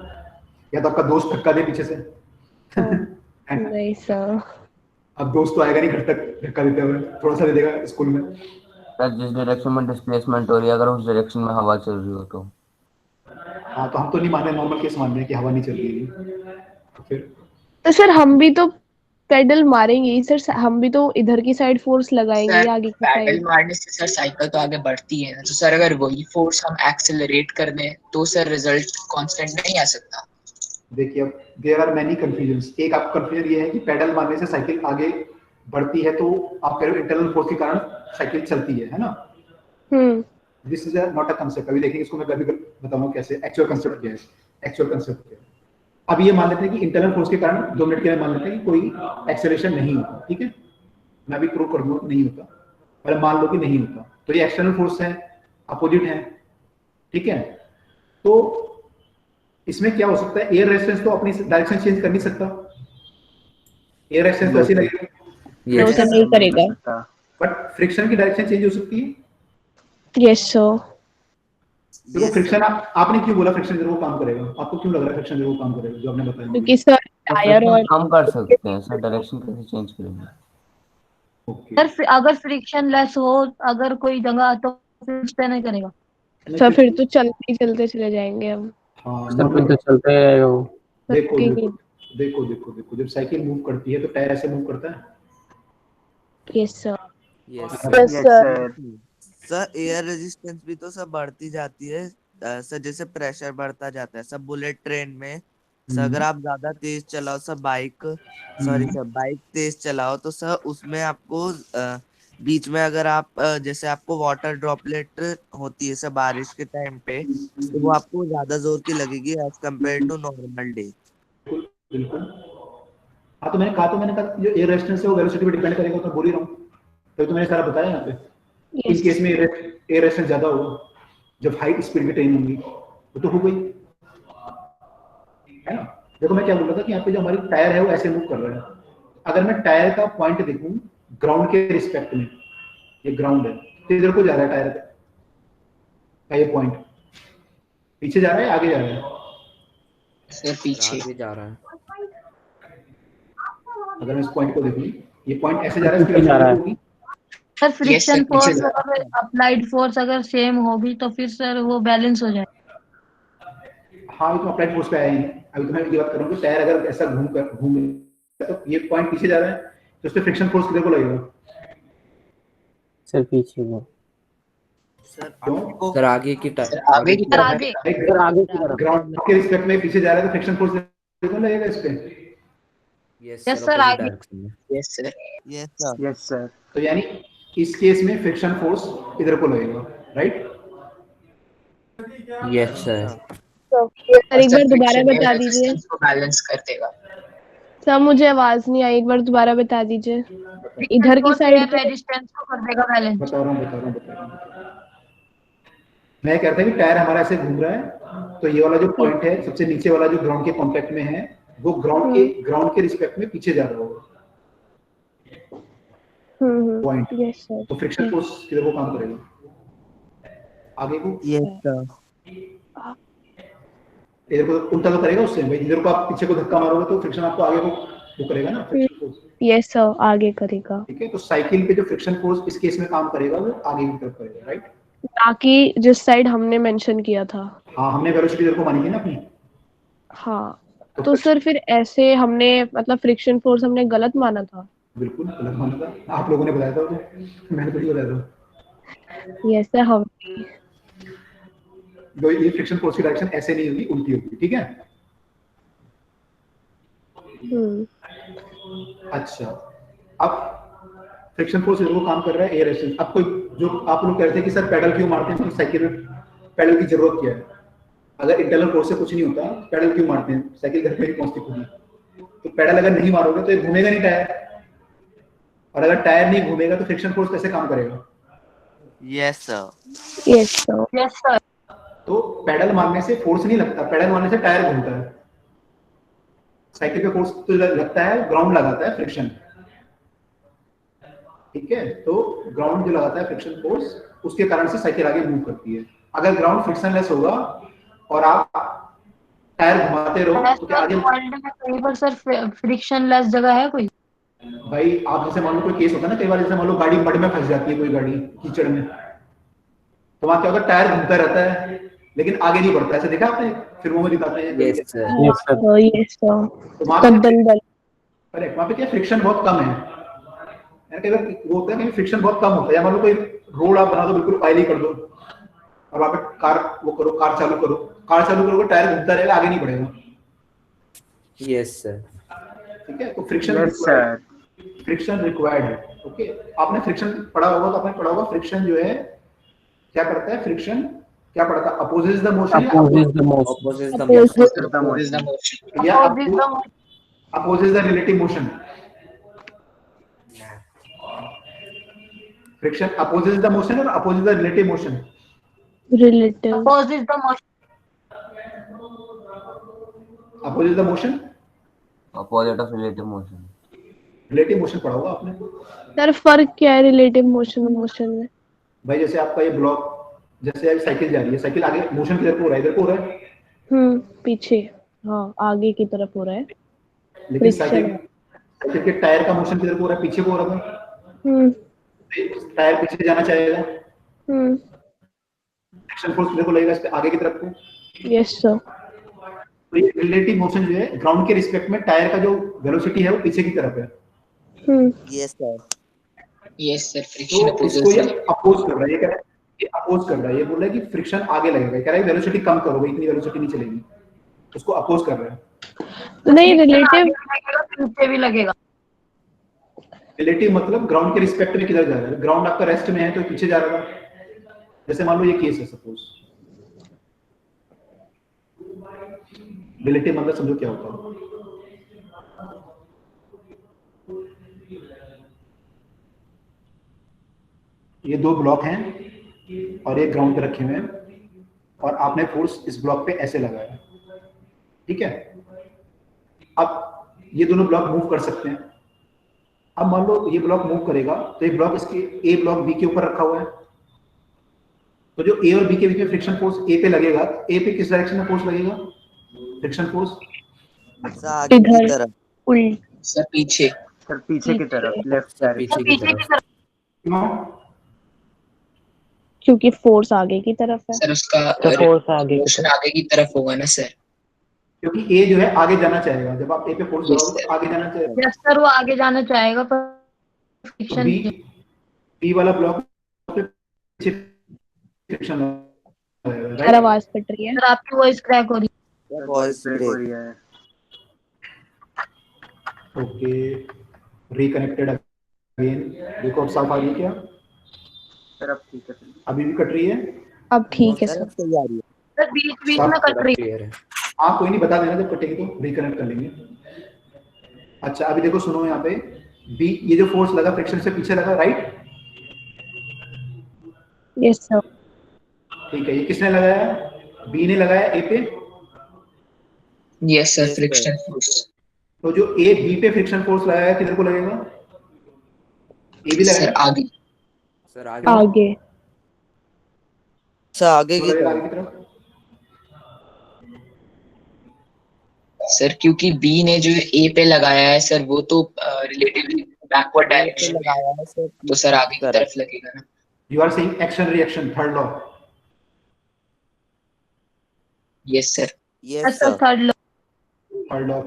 या तो आपका दोस्त धक्का दे पीछे से? नहीं सर। अब दोस्त तो आएगा नहीं घर तक धक्का देते हुए, थोड़ा सा दे देगा स्कूल में। सर जिस डायरेक्शन में डिस्प्लेसमेंट हो रही है, अगर उस डायरेक्शन में हवा चल रही हो तो। हाँ, तो हम तो नहीं मान रहे, नॉर्मल केस मान रहे हैं कि हवा नहीं चल रही है, तो फिर तो सर हम भी तो पेडल मारेंगे ही सर, हम भी तो इधर की साइड फोर्स लगाएंगे सर आगे की पैडल साइड। मारने से सर साइकिल तो आगे बढ़ती है ना, तो सर अगर वही फोर्स हम एक्सेलरेट कर दें तो सर रिजल्ट कांस्टेंट नहीं आ सकता। देखिए अब देयर आर मेनी कंफ्यूजन्स। एक आपका कंफ्यूजन ये है कि पेडल मारने से साइकिल आगे बढ़ती है, तो आप कह रहे हो इंटरनल फोर्स के कारण साइकिल चलती है ना? This is not a concept. अभी देखेंगे इसको, मैं कभी बताऊंगा कैसे एक्चुअल कांसेप्ट क्या है। एक्चुअल कांसेप्ट क्या है, अब ये मान लेते हैं कि इंटरनल फोर्स के कारण 2 मिनट के लिए मान लेते हैं कि कोई एक्सेलरेशन नहीं होता, ठीक है? मैं भी प्रूव कर दूंगा नहीं होता, पर मान लो कि नहीं होता, तो ये एक्सटर्नल फोर्स है, अपोजिट है, ठीक है? तो इसमें क्या हो सकता है, एयर रेजिस्टेंस तो अपनी डायरेक्शन चेंज कर नहीं सकता, एयर रेजिस्टेंस तो ऐसे लगेगा, नो सर नहीं करेगा, बट फ्रिक्शन की डायरेक्शन चेंज हो सकती है। Yes sir. देखो फ्रिक्शन, आपने क्यों बोला फ्रिक्शन जरूर काम करेगा? आपको क्यों लग रहा है फ्रिक्शन जरूर काम करेगा, जो आपने बताया? क्योंकि सर टायर और हम कर सकते हैं सर, डायरेक्शन कैसे चेंज करेंगे? सर अगर फ्रिक्शन लेस हो अगर कोई जगह तो फिर नहीं करेगा सर, फिर तो चलते चलते चले जाएंगे हम। हाँ, सर फिर तो चलते रहेगा वो। देखो देखो देखो देखो, जब साइकिल मूव करती है तो टायर ऐसे मूव करता है। Yes sir. Yes sir. Sir air resistance भी तो सब बढ़ती जाती है सर, जैसे प्रेशर बढ़ता जाता है सब बुलेट ट्रेन में। सर अगर आप ज्यादा तेज चलाओ सर बाइक तेज चलाओ तो सर उसमें आपको बीच में अगर आप जैसे आपको वाटर ड्रॉपलेट होती है सर बारिश के टाइम पे, तो वो आपको ज्यादा जोर की लगेगी as compare to normal day. बिल्कुल। हाँ, तो मैंने कहा जो एयर रेजिस्टेंस है वो वेलोसिटी पे डिपेंड करेगा, तो बोल ही रहा हूँ, तो मैंने सारा बताया यहाँ पे। इस केस में एयर रेजिस्टेंस ज्यादा होगा जब हाई स्पीड में ट्रेन होगी, वो तो हो गई है ना? देखो मैं क्या बोल रहा था कि यहाँ पे जो हमारी टायर है वो ऐसे मूव कर रहा है। अगर मैं टायर का पॉइंट देखूं ग्राउंड के रिस्पेक्ट में, ये ग्राउंड है, तो इधर को जा रहा है टायर का ये पॉइंट, पीछे जा रहा है आगे जा रहा है? सर पीछे आगे जा रहा है। अगर मैं इस पॉइंट को देखूं, ये पॉइंट ऐसे जा रहा है, इसकी जा रहा है। होगी। सर फ्रिक्शन पीछे फोर्स जा अगर अप्लाइड फोर्स अगर सेम होगी तो फिर सर वो बैलेंस हो जाएगा। हाँ, ये तो अप्लाइड फोर्स पे आया ही। अभी तो मैं ये बात कर रहा हूँ कि टायर अगर ऐसा घूमे तो ये पॉइंट पीछे जा रहा है, तो उस पे फ्रिक्शन फोर्स किधर को लगेगा? सर पीछे को। क्यों? सर आगे की सर आगे की तरफ आगे ग्राउंड के रिस्पेक्ट में पीछे जा रहा है तो फ्रिक्शन फोर्स किधर को लगेगा इस पे? Yes Yes, sir sir, opposite आगे। direction में। Yes sir yes sir. Yes sir. तो यानी इस केस में फ्रिक्शन फोर्स इधर को लगेगा, राइट? Yes sir. सर एक बार दोबारा बता दीजिए को बैलेंस कर देगा। सर, मुझे आवाज नहीं आई, एक बार दोबारा बता दीजिए। इधर की साइड रेजिस्टेंस को कर देगा बैलेंस। बता रहा हूँ। मैं कहता हूँ कि टायर हमारा ऐसे घूम रहा है, तो ये वाला जो पॉइंट है सबसे नीचे वाला जो ग्राउंड के कांटेक्ट में है, वो ग्राउंड के रिस्पेक्ट में पीछे जा रहा होगा पॉइंट। Yes sir. तो फ्रिक्शन फोर्स किधर को काम करेगा? आगे को? Yes sir. इधर को उल्टा तो करेगा उससे भाई, इधर को आप पीछे को धक्का मारोगे तो फ्रिक्शन आपको आगे को वो करेगा ना, फ्रिक्शन फोर्स। यस सर, आगे करेगा। ठीक है, तो साइकिल पे जो फ्रिक्शन फोर्स इस केस में काम करेगा वो आगे की तरफ करेगा, राइट? बाकी जिस साइड हमने मेंशन किया था। हाँ, हमने वेलोसिटी इधर को मानी थी ना अपनी। हाँ, तो सर फिर ऐसे हमने मतलब फ्रिक्शन फोर्स हमने गलत माना था। बिल्कुल गलत माना था, आप लोगों ने बताया था, तो मैंने तो नहीं बताया था। यस सर, हम जो ये फ्रिक्शन फोर्स की डायरेक्शन ऐसे नहीं होगी, उल्टी होगी, ठीक है? अच्छा, अब फ्रिक्शन फोर्स इधर को काम कर रहा है, एयर रेजिस्टेंस। अब कोई जो आप लोग कह रहे थे कि सर पेडल क्यों मारते हैं, तो साइकिल में पेडल की जरूरत क्या है? अगर इंटरनल फोर्स से कुछ नहीं होता, पेडल क्यों मारते हैं? साइकिल घर पे ही पहुंचती खुद ही। तो पेडल अगर नहीं मारोगे तो ये घूमेगा नहीं टायर, और अगर टायर नहीं घूमेगा तो फ्रिक्शन फोर्स कैसे काम करेगा? Yes, sir. Yes sir. Yes sir. तो पेडल मारने से फोर्स नहीं लगता, पेडल मारने से टायर घूमता है। साइकिल पे फोर्स तो लगता है, ग्राउंड लगाता है फ्रिक्शन, ठीक है? तो ग्राउंड जो लगाता है फ्रिक्शन फोर्स, उसके कारण से साइकिल आगे मूव करती है। अगर ग्राउंड फ्रिक्शनलेस होगा और आप टायर घुमाते रहो तो क्या आगे? वर्ल्ड में कहीं पर सर फ्रिक्शनलेस जगह है कोई? भाई आप जैसे मान लो कोई केस होता है ना, कई बार जैसे मान लो गाड़ी मड में फंस जाती है, कोई गाड़ी कीचड़ में, तो वहां क्या होता है, टायर घूमता रहता है लेकिन आगे नहीं बढ़ता। ऐसे देखा आपने फिल्मों में दिखाते हैं? Yes, sir. Yes sir. Yes sir. तो वहां पे दलदल। करेक्ट, वहां पे क्या फ्रिक्शन बहुत कम है यार। कई बार वो होता है कि फ्रिक्शन बहुत कम होता है, या मान लो कोई रोड आप बना दो, बिल्कुल ऑयली कर दो, और वहां पे कार वो करो, कार चालू करोगे, टायर घूमता रहेगा, आगे नहीं बढ़ेगा, Yes, sir. ठीक है? तो friction yes sir. Friction required है। ओके, आपने फ्रिक्शन पढ़ा होगा, तो आपने पढ़ा होगा फ्रिक्शन जो है क्या करता है? फ्रिक्शन क्या पढ़ा था? Opposes the motion, opposes the motion. Opposes the Opposes motion. the Opposes the motion. motion. या Opposes the motion. Opposes the relative motion. Friction opposes the motion और opposes the relative motion. Relative. Opposes the motion. Opposes the motion, Opposite of relative motion. Relative motion पढ़ा होगा आपने। Sir फर्क क्या है relative motion और motion में? भाई जैसे आपका ये ब्लॉक, जैसे एक साइकिल जा रही है, साइकिल आगे मोशन किधर को हो रहा है? इधर को हो रहा है, पीछे। हाँ आगे की तरफ हो रहा है। लेकिन फ्रिक्शन। साइकिल के टायर का मोशन किधर को हो रहा है? पीछे को हो रहा है। टायर पीछे जाना चाहेगा, फ्रिक्शन फोर्स किधर को लगेगा? इस पे आगे की तरफ को। Yes sir. तो ये रिलेटिव मोशन जो है ग्राउंड के रिस्पेक्ट में, टायर का जो वेलोसिटी है वो पीछे की तरफ है। Yes, sir. Yes, sir. Friction तो इसको opposes ये the अपोज कर रहा है, ये कह रहा है, ये अपोज कर रहा है, ये बोल रहा है कि फ्रिक्शन आगे लगेगा, कह रहा है वेलोसिटी कम करो भाई, इतनी वेलोसिटी नहीं चलेगी, उसको अपोज कर रहा है। नहीं रिलेटिव। पीछे भी लगेगा। रिलेटिव मतलब ग्राउंड के रिस्पेक्ट में किधर जा रहा है? ग्राउंड आपका रेस्ट में है तो पीछे जा रहा है। जैसे मान लो ये केस है, सपोज रिलेटिव मतलब समझो क्या होता है। ये दो ब्लॉक हैं और ये ग्राउंड पे रखे हुए हैं, और आपने फोर्स इस ब्लॉक पे ऐसे लगाया, ठीक है? अब ये दोनों ब्लॉक मूव कर सकते हैं। अब मान लो ये ब्लॉक मूव करेगा तो ये ब्लॉक इसके ए ब्लॉक बी के ऊपर रखा हुआ है, तो जो ए और बी के बीच में फ्रिक्शन फोर्स ए पे लगेगा, ए पे किस डायरेक्शन में फोर्स लगेगा? फ्रिक्शन फोर्स आगे की तरफ। उल्ट। सर पीछे। सर पीछे की तरफ, लेफ्ट Sir, साइड। पीछे की तरफ. क्यों? क्योंकि फोर्स आगे की तरफ है। सर उसका फोर्स आगे की मोशन तरफ। आगे की तरफ होगा ना सर। क्योंकि ए जो है आगे जाना चाहेगा, जब आप ए पे फोर्स Yes, लगाओगे तो आगे जाना चाहेगा। यस सर, वो आगे जाना चाहेगा पर तो फ्रिक्शन बी वाला ब्लॉक पे पीछे फ्रिक्शन लगेगा, सर राइट? आवाज कट रही है। सर आपकी वॉइस क्रैक हो रही Voice ब्रेक break. हो रही है। Okay, reconnected again. देखो अब साफ आ रही है क्या? सर अब ठीक है। अभी भी कट रही है? अब ठीक है सर सर। अब सही आ रही है. है सर, बीच बीच में कट रही है। Clear है. हाँ कोई नहीं, बता देना जब कटेगी तो रिकनेक्ट कर लेंगे। अच्छा अभी देखो, सुनो यहाँ पे बी, ये जो फोर्स लगा फ्रिक्शन से पीछे लगा, राइट? Yes sir. ठीक है, ये किसने लगाया? बी ने लगाया ए पे। Yes sir, Yes, sir. Friction force. तो जो ए बी पे फ्रिक्शन फोर्स लगाया किधर को लगेगा? ए भी सर लगाया, आगे। Sir, आगे. आगे। सर आगे तो की लगेगा तरफ. आगे की तरफ। सर क्योंकि बी ने जो ए पे लगाया है सर, वो तो रिलेटिवली बैकवर्ड पे डायरेक्शन में है, लगाया है सर. तो सर आगे की Correct. तरफ लगेगा ना। You are saying action reaction, third law. Yes sir. Yes, sir sir. Third third law,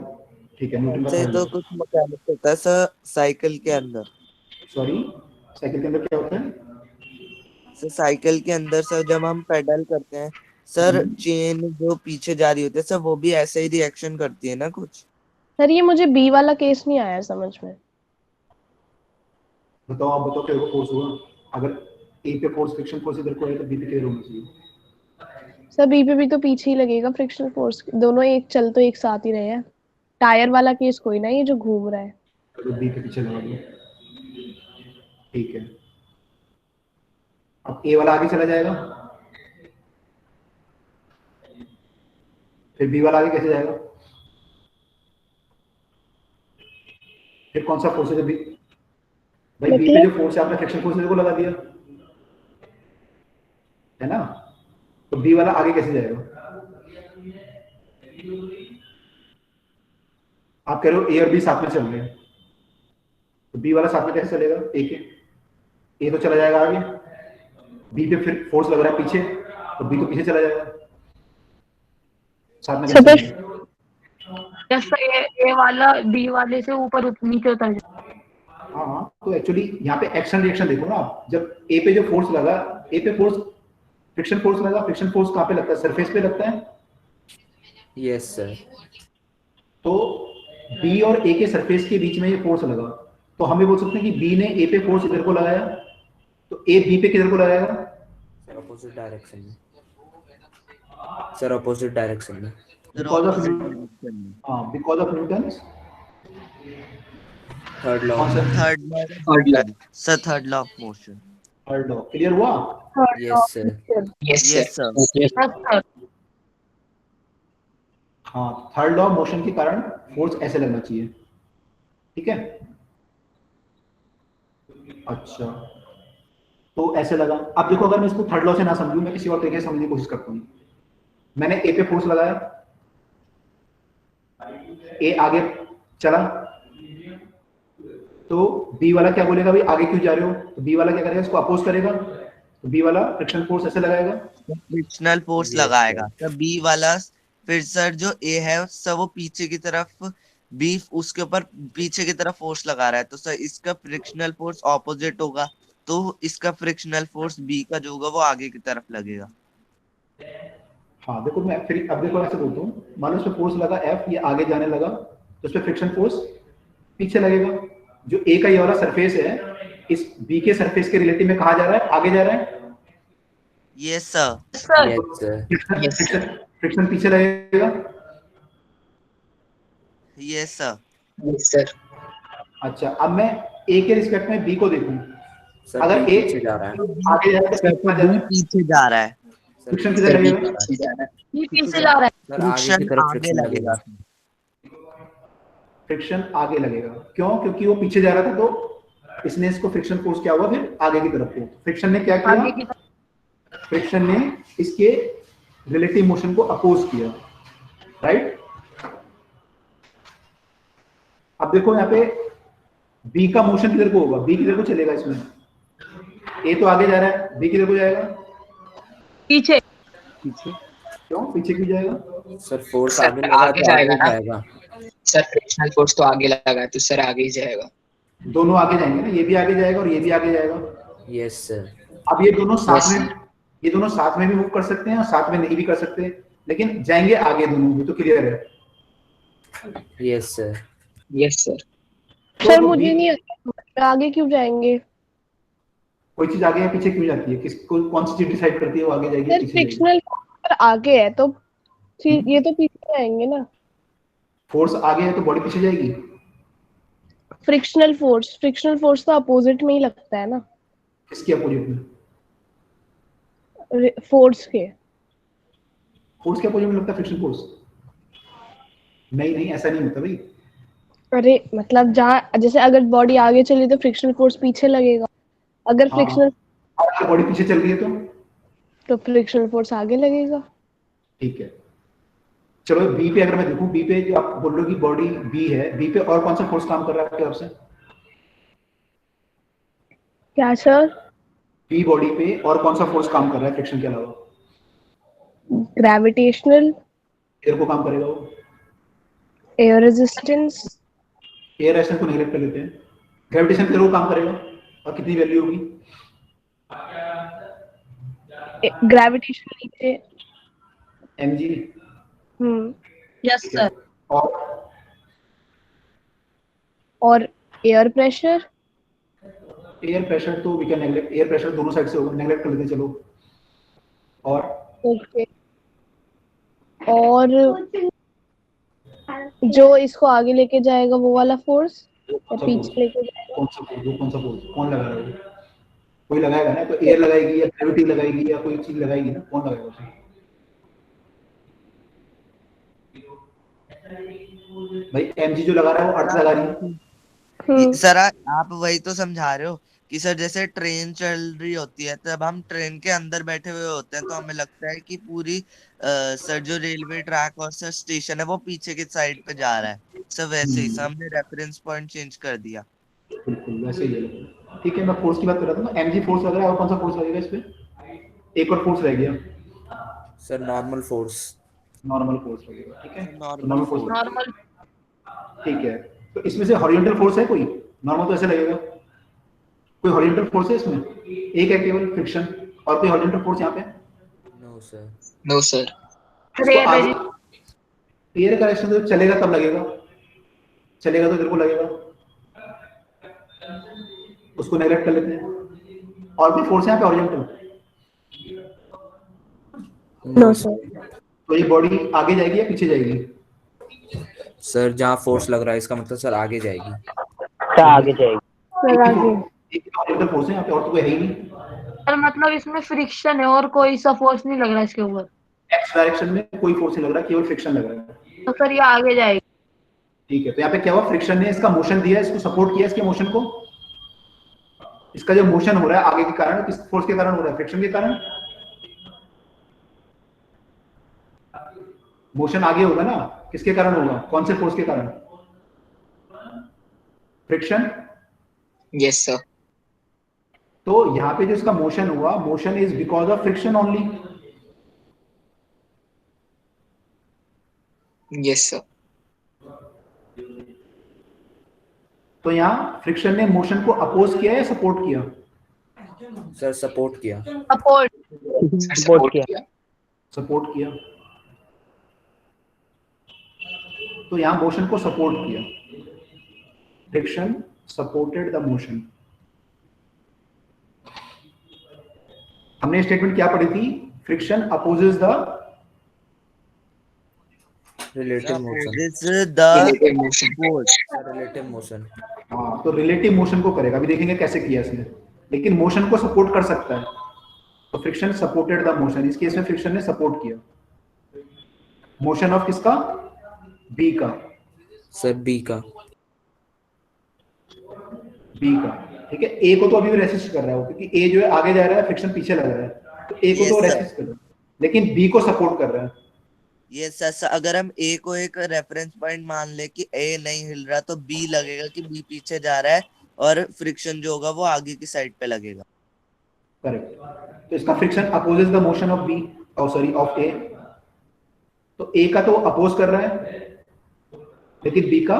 ठीक है, न्यूटन का से थर्ड तो लॉ। कुछ मैकेनिक्स होता है सर साइकिल के अंदर. सॉरी, साइकिल के अंदर क्या होता है? सर साइकिल के अंदर सर जब हम पेडल करते हैं सर, चेन जो पीछे जा रही होती है सर, वो भी ऐसे ही रिएक्शन करती है ना कुछ. सर ये मुझे बी वाला केस नहीं आया समझ में। बताओ, आप बताओ क्या फोर्स हुआ? अगर ए पे फोर्स, फ्रिक्शन फोर्स इधर को है तो बी पे किधर होना चाहिए? सर बी पे भी तो पीछे ही लगेगा फ्रिक्शनल फोर्स, दोनों एक चल तो एक साथ ही रहे हैं। टायर वाला केस कोई ना, ये जो घूम रहा है। तो बी के पीछे लगा दिया, ठीक है। अब ए वाला आगे चला जाएगा, फिर बी वाला आगे कैसे जाएगा? फिर कौन सा फोर्स है? बी, भाई बी पे जो फोर्स है आपने फ्रिक्शन फोर्स को लगा दिया है ना, तो बी वाला आगे कैसे जाएगा? आप कह रहे हो ए और बी साथ में चल रहे हैं, तो बी वाला साथ में कैसे चलेगा? ए के ए तो चला जाएगा आगे, बी पे फिर फोर्स लग रहा है पीछे, तो बी तो पीछे चला जाएगा, साथ में कैसे चलेगा? जैसे ए वाला बी वाले से ऊपर नीचे उतर जाए। हाँ, तो एक्चुअली यहाँ पे एक्शन रिएक्शन देखो ना आप, जब ए पे जो फोर्स लगा, ए पे फोर्स फ्रिक्शन फोर्स लगा, फ्रिक्शन फोर्स कहाँ पे लगता है? सरफेस पे लगता है। Yes sir. तो बी और ए के सरफेस के बीच में ये फोर्स लगा, तो हम ये बोल सकते हैं कि बी ने ए पे फोर्स इधर को लगाया, तो ए बी पे किधर को लगाएगा? सर अपोजिट डायरेक्शन में। सर अपोजिट डायरेक्शन में। Because of because of Newton's third law. Third law of motion. Third law clear हुआ? Yes sir. Yes yes sir. Sir. हाँ, थर्ड लॉ ऑफ मोशन के कारण फोर्स ऐसे लगना चाहिए, ठीक है। अच्छा, तो ऐसे लगा। अब देखो, अगर मैं इसको थर्ड लॉ से ना समझूं, मैं किसी और तरीके से समझने की कोशिश करता हूँ। मैंने ए पे फोर्स लगाया, ए आगे चला, तो बी वाला क्या बोलेगा? भाई आगे क्यों जा रहे हो? तो बी वाला क्या करेगा? इसको अपोज करेगा, तो बी वाला फ्रिक्शन फोर्स ऐसे लगाएगा, फ्रिक्शनल फोर्स लगाएगा, तो बी वाला फिर सर जो ए है सर वो पीछे की तरफ, बी उसके ऊपर पीछे की तरफ फोर्स लगा रहा है, तो सर इसका फ्रिक्शनल फोर्स ऑपोजिट होगा, तो इसका फ्रिक्शनल फोर्स बी का जो होगा वो आगे की तरफ लगेगा। हाँ देखो, मैं फिर अब देखो ऐसे बोलता हूँ, मान लो इस पे फोर्स लगा एफ, ये आगे जाने लगा, तो इस पे फ्रिक्शन फोर्स पीछे लगेगा। जो ए का ये वाला सरफेस है, इस बी के सरफेस के रिलेटिव में कहा जा रहा है? आगे जा रहा है। Yes sir. Yes sir. Friction पीछे लगेगा। Yes sir. Yes sir. अच्छा, अब मैं ए के रिस्पेक्ट में बी को देखूं, सर अगर बी ए पीछे जा रहा है। आगे जा रहा है तो कितना जा रहा है? पीछे जा रहा है। फ्रिक्शन किधर सर बी लगेगा? पीछे जा रहा है। ये पीछे जा रहा है। सर आगे की तरफ फ्रिक्शन लगेगा। फ्रिक्शन आगे लगेगा, क्यों? क्योंकि वो पीछे जा रहा था, तो इसने इसको फ्रिक्शन फोर्स क्या हुआ? फिर आगे की तरफ को फ्रिक्शन ने क्या आगे की किया? फ्रिक्शन ने इसके रिलेटिव मोशन को अपोज किया, राइट। अब देखो यहाँ पे बी का मोशन किधर को होगा? बी किधर को चलेगा इसमें? ए तो आगे जा रहा है, बी किधर को जाएगा? पीछे। क्यों पीछे क्यों जाएगा? सर फोर्स सर, आगे लगा आगे तो आगे जाएगा ना। जाएगा। सर फ्रिक्शनल फोर्स तो आगे लगा है, तो सर आगे ही जाएगा। दोनों आगे जाएंगे ना, ये भी आगे जाएगा और ये भी आगे जाएगा। Yes sir. अब ये दोनों साथ Yes. में, ये दोनों साथ में भी मूव कर सकते हैं और साथ में नहीं भी कर सकते, लेकिन जाएंगे आगे दोनों भी, तो क्लियर है। Yes sir. Yes sir. Sir तो मुझे बी- नहीं आता, आगे क्यों जाएंगे? कोई चीज आगे या पीछे क्यों जाती है? किसको कौन सी चीज डिसाइड करती है वो आगे जाएगी या सर पीछे जाएगी? फ्रिक्शनल पर आगे है तो ये तो पीछे जाएंगे ना। फोर्स आगे है तो बॉडी पीछे जाएगी। फ्रिक्शनल फोर्स तो अपोजिट में ही लगता है ना, किसके अपोजिट में? फोर्स के। फोर्स के अपोजिट में लगता है फ्रिक्शन फोर्स? नहीं नहीं, ऐसा नहीं होता भाई। अरे मतलब जहाँ जैसे अगर बॉडी आगे चली तो फ्रिक्शनल फोर्स पीछे लगेगा, अगर हाँ। फ्रिक्शनल अगर बॉडी पीछे चल रही है तो फ्रिक्शनल फोर्स आगे लगेगा। ठीक है। चलो बी पे अगर मैं देखूं, बी पे जो आप बोल रहे हो कि बॉडी बी है, बी पे और कौन सा फोर्स काम कर रहा है आपके हिसाब से? क्या सर? बी बॉडी पे और कौन सा फोर्स काम कर रहा है फ्रिक्शन के अलावा? ग्रेविटेशनल, एयर को काम करेगा वो। एयर रेजिस्टेंस, एयर रेजिस्टेंस को नेगलेक्ट कर लेते हैं। ग्रेविटेशन किधर को काम करेगा और कितनी वैल्यू होगी? ग्रेविटेशन नीचे। mg। Yes sir. और एयर प्रेशर। एयर प्रेशर तो we can neglect, air pressure दोनों साइड से होगा, नेगलेक्ट कर लेते हैं चलो। और ओके, और जो इसको आगे लेके जाएगा वो वाला फोर्स या कौन सा पीछे फोर्स? लेके जाएगा? कौन सा फोर्स? वो कौन सा फोर्स? कौन लगा रहा है वो? कोई लगाएगा ना, तो एयर लगाएगी या ग्रेविटी लगाएगी या कोई चीज लगाएगी ना, कौन लगाएगा उसे? भाई एमजी जो लगा रहा है वो अर्थ लगा रही है। सर आप वही तो समझा रहे हो कि सर जैसे ट्रेन चल रही होती है तब हम ट्रेन के अंदर बैठे हुए होते हैं तो हमें लगता है कि पूरी सर जो रेलवे ट्रैक और सर स्टेशन है वो पीछे की साइड पे जा रहा है। सर वैसे ही सर हमने रेफरेंस पॉइंट चेंज कर दिया। बिल्कुल वैसे ही है। ठीक है, मैं फोर्स की बात कर रहा था ना, एमजी फोर्स लग रहा है, और कौन सा फोर्स लगेगा इस पे? एक और फोर्स रह गया, sir normal force. Normal force लगेगा। ठीक है, नॉर्मल नॉर्मल फोर्स। नॉर्मल। ठीक है, तो इसमें से हॉरिजॉन्टल फोर्स है कोई? नॉर्मल तो ऐसे लगेगा, कोई हॉरिजॉन्टल फोर्स है इसमें? एक है केवल फ्रिक्शन, और कोई हॉरिजॉन्टल फोर्स यहाँ पे? No sir. No sir. इसको आगे एयर का रिएक्शन जब चलेगा तब लगेगा, चलेगा तो तेरे को लगेगा, उसको नेगलेक्ट कर लेते हैं। और भी फोर्स है यहाँ पे हॉरिजॉन्टल? No sir. तो ये बॉडी आगे जाएगी या पीछे जाएगी? सर जहाँ फोर्स लग रहा है इसका मतलब सर आगे जाएगी। सर आगे जाएगी। सर आगे। एक हॉरिजॉन्टल फोर्स है यहाँ पे, और तो कोई है ही नहीं। सर मतलब इसमें फ्रिक्शन है और कोई सा फोर्स नहीं लग रहा इसके ऊपर। एक्स डायरेक्शन में कोई फोर्स नहीं लग रहा, केवल फ्रिक्शन लग रहा है। तो सर ये आगे जाएगी। ठीक है, तो यहाँ पे क्या हुआ, फ्रिक्शन ने इसका मोशन दिया, इसको सपोर्ट किया, इसके मोशन को। इसका जो मोशन हो रहा है आगे के कारण, किस फोर्स के कारण हो रहा है? फ्रिक्शन के कारण। मोशन आगे होगा ना, किसके कारण होगा? कौन से फोर्स के कारण? फ्रिक्शन। Yes sir. तो यहाँ पे जो इसका मोशन हुआ, motion is because of friction only. Yes sir. तो यहाँ फ्रिक्शन ने मोशन को अपोज किया या सपोर्ट किया? सर सपोर्ट किया। सपोर्ट। सपोर्ट किया। सपोर्ट किया, तो यहाँ मोशन को सपोर्ट किया। Friction supported the motion. हमने स्टेटमेंट क्या पढ़ी थी? Friction opposes the relative motion. Relative motion. Relative motion. हाँ, तो रिलेटिव मोशन को करेगा। अभी देखेंगे कैसे किया इसने, लेकिन मोशन को सपोर्ट कर सकता है। तो फ्रिक्शन सपोर्टेड द मोशन, इस केस में फ्रिक्शन ने सपोर्ट किया मोशन ऑफ किसका? बी का। सर बी का। बी का, ठीक है। ए को तो अभी भी रेसिस्ट कर रहा है, क्योंकि ए जो है आगे जा रहा है, फ्रिक्शन पीछे लग रहा है, तो ए को तो रेसिस्ट कर रहा है, लेकिन बी को सपोर्ट कर रहा है। ये सर अगर हम ए को एक रेफरेंस पॉइंट मान ले कि ए नहीं हिल रहा तो बी लगेगा कि बी पीछे जा रहा है और फ्रिक्शन जो होगा वो आगे की साइड पे लगेगा। करेक्ट। तो इसका friction opposes the motion of B, sorry of A. तो ए का तो अपोज कर रहा है, लेकिन बी का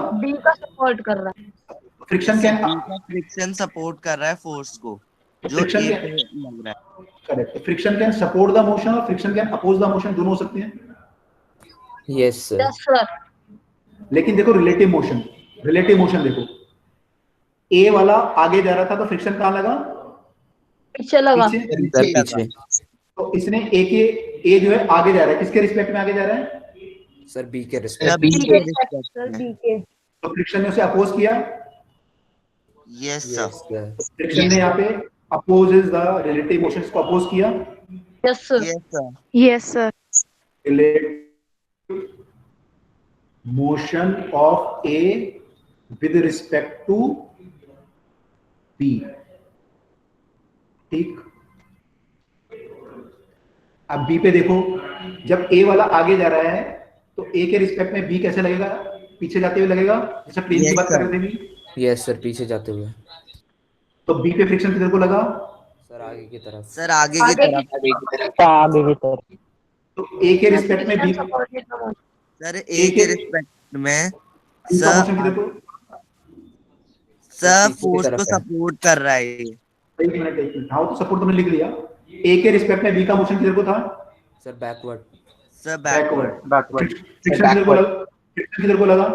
सपोर्ट कर रहा है। फ्रिक्शन कैन फ्रिक्शन सपोर्ट कर रहा है फोर्स को जो फ्रिक्शन ए पे लग रहा है। करेक्ट। तो friction can support the motion और friction can oppose the motion, दोनों हो सकते हैं। Yes sir. Yes sir. लेकिन देखो रिलेटिव मोशन, रिलेटिव मोशन देखो, ए वाला आगे जा रहा था तो फ्रिक्शन कहाँ लगा? पीछे लगा। पीछे। तो इसने ए जो है आगे जा रहा है, किसके रिस्पेक्ट में आगे जा रहा है? सर बी के रिस्पेक्ट। सर बी के। तो फ्रिक्शन ने उसे अपोज किया। Yes sir. फ्रिक्शन ने यहाँ पे अपोजेस द रिलेटिव मोशन को अपोज किया। Yes sir. Yes sir. Yes sir. Relative motion of A with respect to B. ठीक, अब बी पे देखो, जब ए वाला आगे जा रहा है तो ए के रिस्पेक्ट में बी कैसे लगेगा? पीछे जाते हुए लगेगा, जैसे प्लेन की बात कर रहे थे भी। यस सर, पीछे जाते हुए। तो बी पे फ्रिक्शन किधर को लगा? सर आगे की तरफ। सर आगे की तरफ। आगे की तरफ। तो ए के रिस्पेक्ट में बी, सर ए के रिस्पेक्ट में इनका मोशन किधर को? सर फोर्स को सपोर्ट कर रहा है। एक मिनट, हाँ तो सपोर्ट तुमने लिख लिया। ए के रिस्पेक्ट में बी का मोशन किधर को था? Sir backward. Sir backward. Friction किधर को लगा?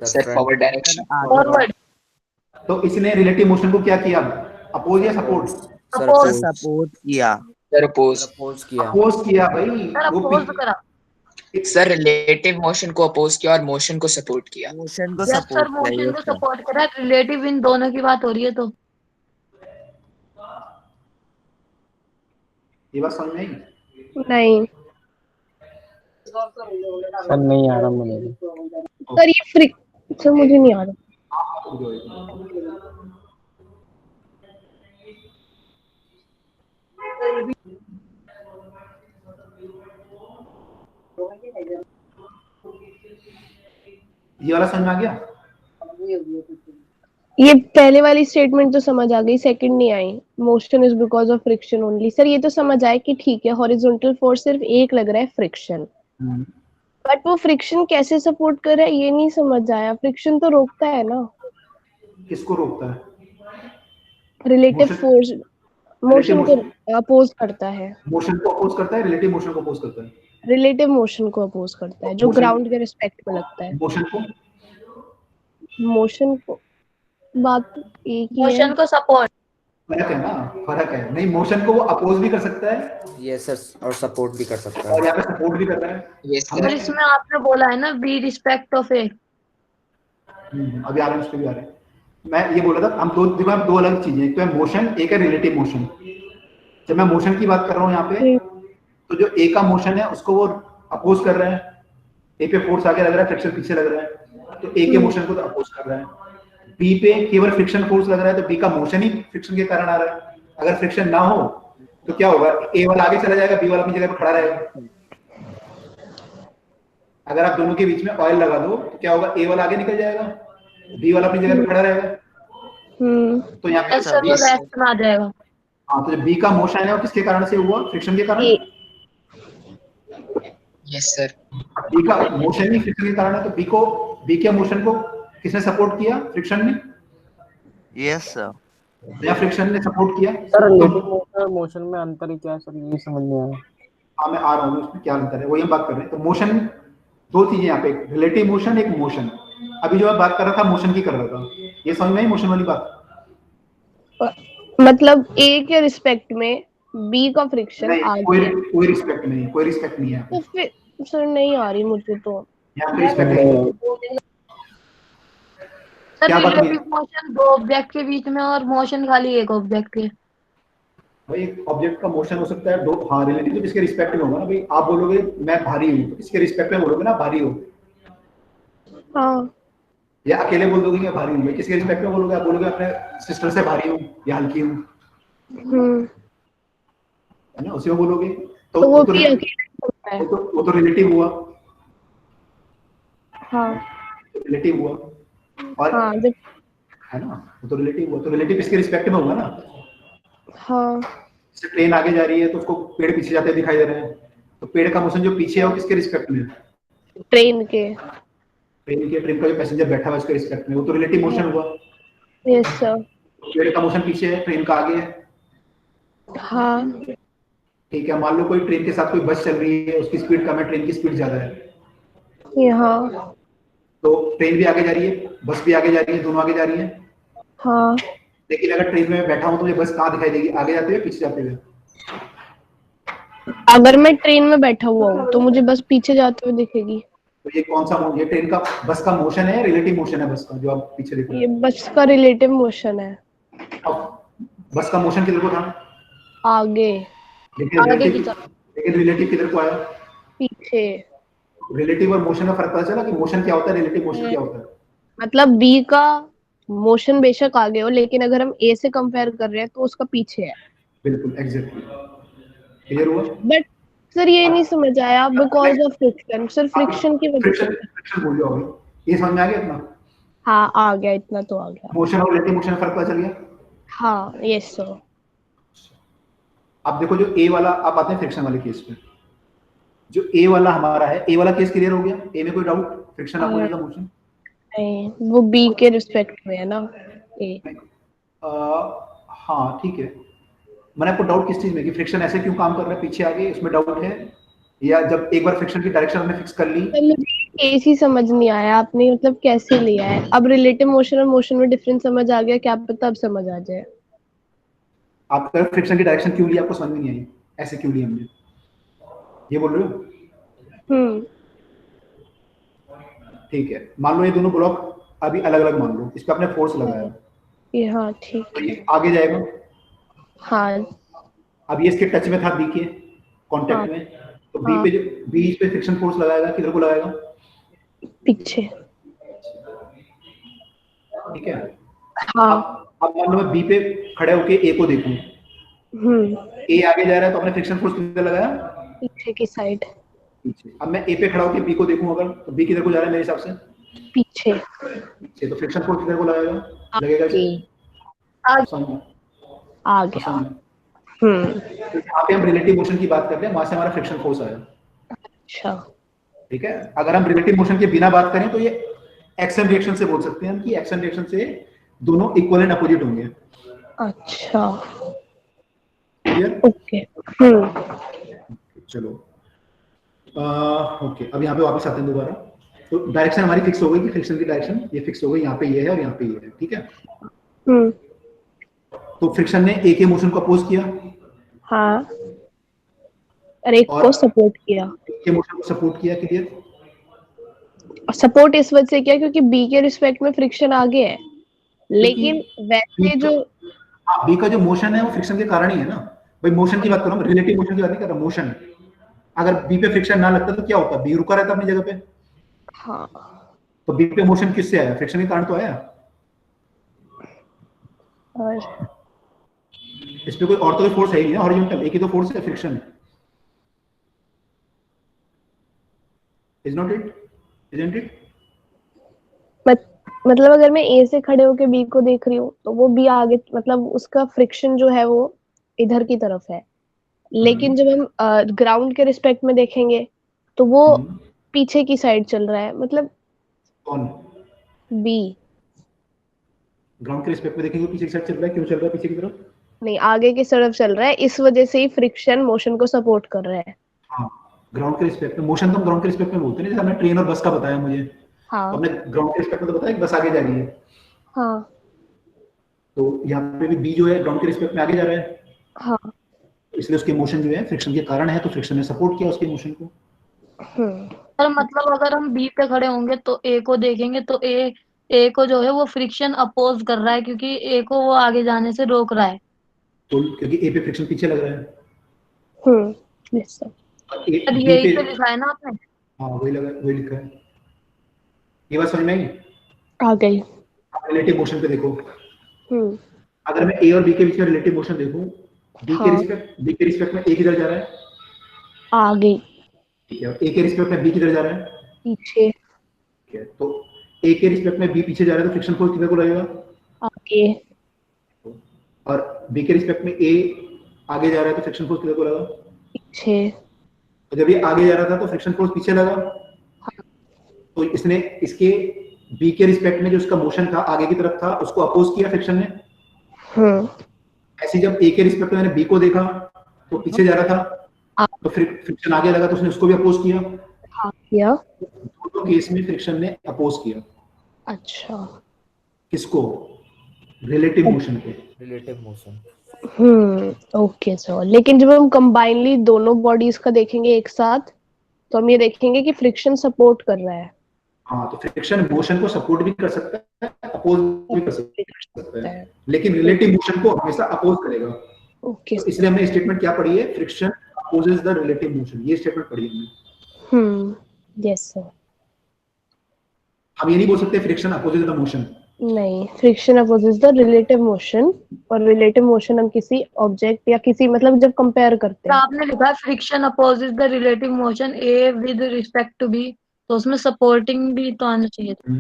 Sir forward direction. फॉरवर्ड। तो इसने रिलेटिव मोशन को क्या किया? अपोज या सपोर्ट? सपोर्ट किया। Sir oppose. अपोज किया। अपोज किया भाई। सर वो अपोज करा। सर रिलेटिव मोशन को अपोज किया और मोशन को सपोर्ट किया। मोशन को यस सर, सपोर्ट मोशन को चाहिए। सपोर्ट करा, रिलेटिव इन दोनों की बात हो रही है तो। ये बात समझ में आई? नहीं सर नहीं आ रहा मुझे। सर, ये सर मुझे नहीं आ रहा। ये वाला समझ में आ गया? ये पहले वाली स्टेटमेंट तो समझ आ गई, सेकंड नहीं आई। Motion is because of friction only. Sir ये तो समझ आया कि ठीक है, हॉरिजॉन्टल फोर्स सिर्फ एक लग रहा है, फ्रिक्शन, बट वो फ्रिक्शन कैसे सपोर्ट कर रहा है ये नहीं समझ आया। फ्रिक्शन तो रोकता है ना, किसको रोकता है? रिलेटिव मोशन फोर्स मोशन को मोशन अपोज करता है। मोशन को अपोज करता है, रिलेटिव मोशन को अपोज करता है। रिलेटिव मोशन को अपोज करता है, जो मोशन ग्राउंड के रिस्पेक्ट में लगता है। मोशन को बात एक ही है। मोशन को सपोर्ट। फर्क है ना, फर्क है। नहीं, मोशन को वो अपोज भी कर सकता है ये सर, और सपोर्ट भी कर सकता और है। यहाँ पे सपोर्ट भी कर रहा है। यस और इसमें आपने बोला है ना, बी रिस्पेक्ट ऑफ ए। अभी आ रहे हैं, उस पे भी आ रहे हैं। मैं ये बोल रहा था, हम दो अलग चीजें, एक तो है मोशन, एक है रिलेटिव मोशन। जब मैं मोशन की बात कर रहा हूँ यहाँ पे, तो जो ए का मोशन है उसको वो अपोज कर रहा है। ए पे फोर्स आगे लग रहा है, फ्रिक्शन पीछे लग रहा है, तो ए के मोशन को तो अपोज कर रहा है। बी पे केवल फ्रिक्शन फोर्स लग रहा है, तो बी का मोशन ही फ्रिक्शन के कारण आ रहा है। अगर फ्रिक्शन ना हो तो क्या होगा? ए वाला आगे चला जाएगा, बी वाला अपनी जगह पे खड़ा रहेगा। अगर आप दोनों के बीच में ऑयल लगा दो तो क्या होगा? ए वाला आगे निकल जाएगा, बी वाला अपनी जगह पे खड़ा रहेगा। तो यहाँ पे सर वो रेस्ट में आ जाएगा। हाँ, तो जो बी का मोशन है वो किसके कारण से हुआ? फ्रिक्शन के कारण। Yes sir. बी का मोशन ही फ्रिक्शन के कारण है, तो बी के मोशन को किसने सपोर्ट किया? फ्रिक्शन ने। Yes sir. या फ्रिक्शन ने सपोर्ट किया। सर रिलेटिव मोशन और मोशन में अंतर ही क्या है सर, ये समझ नहीं आया। हाँ, मैं आ रहा हूँ, उसमें क्या अंतर है वही हम बात कर रहे हैं। तो मोशन, दो चीजें यहाँ पे, एक रिलेटिव मोशन, एक मोशन। अभी जो मैं बात कर रहा था मोशन की कर रहा था, ये समझ में आई मोशन वाली बात? मतलब ए के रिस्पेक्ट में बी का फ्रिक्शन नहीं, कोई रिस्पेक्ट नहीं, कोई रिस्पेक्ट नहीं है। तो फिर सर नहीं आ रही मुझे तो यहाँ पे रिस्पेक्ट नहीं। सर क्या बात रिलेटिव मोशन दो ऑब्जेक्ट के बीच में और मोशन खाली एक ऑब्जेक्ट के। भाई एक ऑब्जेक्ट का मोशन हो सकता है दो। हाँ, रिलेटिव तो किसके रिस्पेक्ट में होगा ना भाई। आप बोलोगे मैं भारी हूँ, तो किसके रिस्पेक्ट में बोलोगे ना भारी हो? हाँ, या अकेले बोल दोगे कि मैं भारी हूँ, किसके रिस्पेक्ट में बोलोगे? आप बोलोगे अपने सिस्टर से भारी हूँ या हल्की हूँ, है ना, उसी में बोलोगे। तो वो भी अकेले होता है। वो तो रिलेटिव हुआ। हाँ, रिलेटिव हुआ। और हाँ जब, है ना, वो तो रिलेटिव हुआ। तो रिलेटिव किसके रिस्पेक्ट में होगा ना? हाँ जैसे ट्रेन आगे जा रही है तो उसको पेड़ पीछे जाते दिखाई दे रहे हैं, तो पेड़ का मोशन जो पीछे है वो किसके रिस्पेक्ट में है? ट्रेन के। ट्रेन का जो पैसेंजर बैठा हुआ है उसके रिस्पेक्ट में, वो तो रिलेटिव मोशन हुआ। Yes sir. पेड़ का मोशन पीछे है, ट्रेन का आगे है। हाँ, ठीक है, मान लो कोई ट्रेन के साथ कोई बस चल रही है, उसकी स्पीड कम है, ट्रेन की स्पीड ज्यादा है। हाँ, तो ट्रेन भी आगे जा रही है, बस भी आगे जा रही है, दोनों आगे जा रही है। हाँ, लेकिन अगर ट्रेन में बैठा हूं तो मुझे बस कहाँ दिखाई देगी? आगे जाते हुए, पीछे जाते हुए? अगर मैं ट्रेन में बैठा हुआ हूँ तो मुझे बस पीछे जाते हुए दिखेगी। तो ये कौन सा ये ट्रेन का बस का मोशन है या रिलेटिव मोशन है? बस का जो आप पीछे देख रहे ये बस का रिलेटिव मोशन है। हो। अब बस का मोशन किधर को था? आगे। लेकिन रिलेटिव किधर को आया? पीछे। रिलेटिव और मोशन में फर्क पता चला कि मोशन क्या होता है, रिलेटिव मोशन क्या होता है? मतलब बी का मोशन बेशक आगे हो, लेकिन अगर हम ए से कंपेयर कर रहे हैं तो उसका पीछे है। बिल्कुल एग्जैक्टली। क्लियर हुआ? बट सर ये नहीं समझ आया, because of friction. Sir friction की वजह से। फ्रिक्शन बोल रहे हो, ये समझ में आ गया इतना? हाँ आ गया, इतना तो आ गया। मोशन और रिलेटिव मोशन में फर्क पता चल गया? हाँ यस सर। अब देखो, जो ए वाला, आप आते हैं फ्रिक्शन वाले केस पे। जो ए वाला हमारा है, ए वाला केस क्लियर हो गया? ए में कोई doubt? Friction opposite the motion? नहीं, वो बी के रिस्पेक्ट में है ना ए। हाँ ठीक है। मैंने आपको डाउट किस चीज में कि फ्रिक्शन ऐसे क्यों काम कर रहा है पीछे आगे, इसमें डाउट है? या जब एक बार फ्रिक्शन की डायरेक्शन हमने फिक्स कर ली? मुझे केस ही समझ नहीं आया, आपने मतलब कैसे लिया है। अब रिलेटिव मोशन और मोशन में डिफरेंस समझ आ गया, क्या पता अब समझ आ जाए। आपका फ्रिक्शन की डायरेक्शन क्यों ली, आपको समझ में नहीं आई? ऐसे क्यों ली हमने, ये बोल रहे हो? ठीक है, मान लो ये दोनों ब्लॉक अभी अलग अलग मान लो, इस पे आपने फोर्स लगाया ये हाँ ठीक तो है। ये आगे जाएगा। हाँ अब ये इसके टच में था, बी के हाँ कांटेक्ट में, तो बी हाँ पे जो बी इस पे फ्रिक्शन फोर्स लगाएगा, किधर को लगाएगा? पीछे। ठीक है। हाँ अब मान लो मैं बी पे खड़े होके ए को देखूं, ए आगे जा रहा है तो अपने फ्रिक्शन फोर्स किधर लगाया? पीछे की साइड। पीछे। अब मैं ए पे खड़ा होके बी को देखूं अगर, तो बी किधर को जा रहा है मेरे हिसाब से? पीछे। पीछे, तो फ्रिक्शन फोर्स किधर को लगाएगा? लगेगा आगे आगे। आसान है। तो यहाँ पे हम रिलेटिव मोशन की बात करते हैं, वहां से हमारा फ्रिक्शन फोर्स आया। अच्छा ठीक है, अगर हम रिलेटिव मोशन के बिना बात करें तो ये एक्शन रिएक्शन से बोल सकते हैं हम कि एक्शन रिएक्शन से दोनों इक्वल एंड अपोजिट होंगे। अच्छा क्लियर? ओके। चलो ओके, अब यहाँ पे वापस आते हैं दोबारा। तो डायरेक्शन हमारी फिक्स हो गई कि फ्रिक्शन की डायरेक्शन ये फिक्स हो गई, यहाँ पे ये है और यहाँ पे ये है। ठीक है, तो फ्रिक्शन ने ए के मोशन को अपोज किया, हाँ और एक को सपोर्ट किया, ए के मोशन को सपोर्ट किया। क्लियर? सपोर्ट इस वजह से किया क्योंकि बी के रिस्पेक्ट में फ्रिक्शन आगे है, लेकिन वैसे जो बी का जो मोशन है वो फ्रिक्शन के कारण ही है ना भाई। मोशन की बात कर रहा हूँ, रिलेटिव मोशन की बात नहीं कर रहा, मोशन। अगर बी पे फ्रिक्शन ना लगता तो क्या होता? बी रुका रहता अपनी जगह पे। हाँ तो बी पे मोशन किससे आया? फ्रिक्शन के कारण तो आया। और इस पे कोई और तो कोई फोर्स है ही नहीं ना, हॉरिजॉन्टल एक ही तो फोर्स है, friction. Is not it? Isn't it? मतलब अगर मैं ए से खड़े होके बी को देख रही हूँ तो वो बी आगे, मतलब उसका फ्रिक्शन जो है वो इधर की तरफ है, लेकिन जब हम ग्राउंड के रिस्पेक्ट में देखेंगे तो वो पीछे की साइड चल रहा है। मतलब कौन? बी। ग्राउंड के रिस्पेक्ट में देखेंगे पीछे की साइड चल रहा है, क्यों चल रहा है पीछे की तरफ? नहीं, आगे की तरफ चल रहा है, इस वजह से ही फ्रिक्शन मोशन को सपोर्ट कर रहा है। हाँ, ग्राउंड के रिस्पेक्ट में मोशन तो हम ग्राउंड के रिस्पेक्ट में बोलते हैं, जैसे हमने ट्रेन और बस का बताया मुझे। हाँ हमने ग्राउंड के रिस्पेक्ट में तो बताया बस आगे जा रही है। हाँ तो यहाँ पे भी बी जो है ग्राउंड के रिस्पेक्ट में आगे जा रहा है। हाँ इसलिए उसके मोशन जो है फ्रिक्शन के कारण है, तो फ्रिक्शन ने सपोर्ट किया उसके मोशन को। पर मतलब अगर हम बी पे खड़े होंगे तो ए को देखेंगे तो ए को जो है वो फ्रिक्शन अपोज कर रहा है क्योंकि ए को वो आगे जाने से रोक रहा है। तो क्योंकि ए पे फ्रिक्शन पीछे लग रहा है। Yes sir. पर यही तो लिखा है ना आपने। हाँ वही लगा, वही लिखा है। ये बात समझ में आई? आ गई। रिलेटिव मोशन पे देखो, अगर मैं ए और बी के बीच में रिलेटिव मोशन देखूं, बी के रिस्पेक्ट में ए किधर जा रहा है? आगे। ठीक है, ए के रिस्पेक्ट में बी किधर जा रहा है? पीछे। ठीक है, तो ए के रिस्पेक्ट में बी पीछे जा रहा है तो फ्रिक्शन फोर्स किधर को लगेगा? आगे। और बी के रिस्पेक्ट में ए आगे जा रहा है तो फ्रिक्शन फोर्स किधर को लगा? पीछे। तो जब ये आगे जा रहा था तो फ्रिक्शन फोर्स पीछे लगा। तो इसने इसके बी के रिस्पेक्ट में जो उसका मोशन था आगे की तरफ था, उसको अपोज किया फ्रिक्शन ने। ऐसे जब ए के रिस्पेक्ट में मैंने बी को देखा तो पीछे जा रहा था, तो फ्रिक्शन आगे लगा तो उसने उसको भी अपोज किया। किया। दोनों केस में फ्रिक्शन ने अपोज किया। अच्छा। किसको? रिलेटिव मोशन को। Relative motion. Okay sir. लेकिन जब हम कंबाइनली दोनों बॉडीज का देखेंगे एक साथ तो हम ये देखेंगे कि फ्रिक्शन सपोर्ट कर रहा है। हाँ, तो फ्रिक्शन मोशन को सपोर्ट भी कर सकता है, अपोज भी कर सकता है, लेकिन रिलेटिव मोशन को हमेशा अपोज करेगा। ओके। तो इसलिए हमने स्टेटमेंट क्या पढ़ी है? Friction opposes the relative motion, ये स्टेटमेंट पढ़ी हमने। Yes sir. हम ये नहीं बोल सकते फ्रिक्शन अपोजेस द मोशन। नहीं, friction opposes the relative motion, और रिलेटिव मोशन हम किसी ऑब्जेक्ट या किसी, मतलब जब कंपेयर करते हैं। आपने लिखा है friction opposes the relative motion A with respect to B, तो उसमें सपोर्टिंग भी तो आना चाहिए था।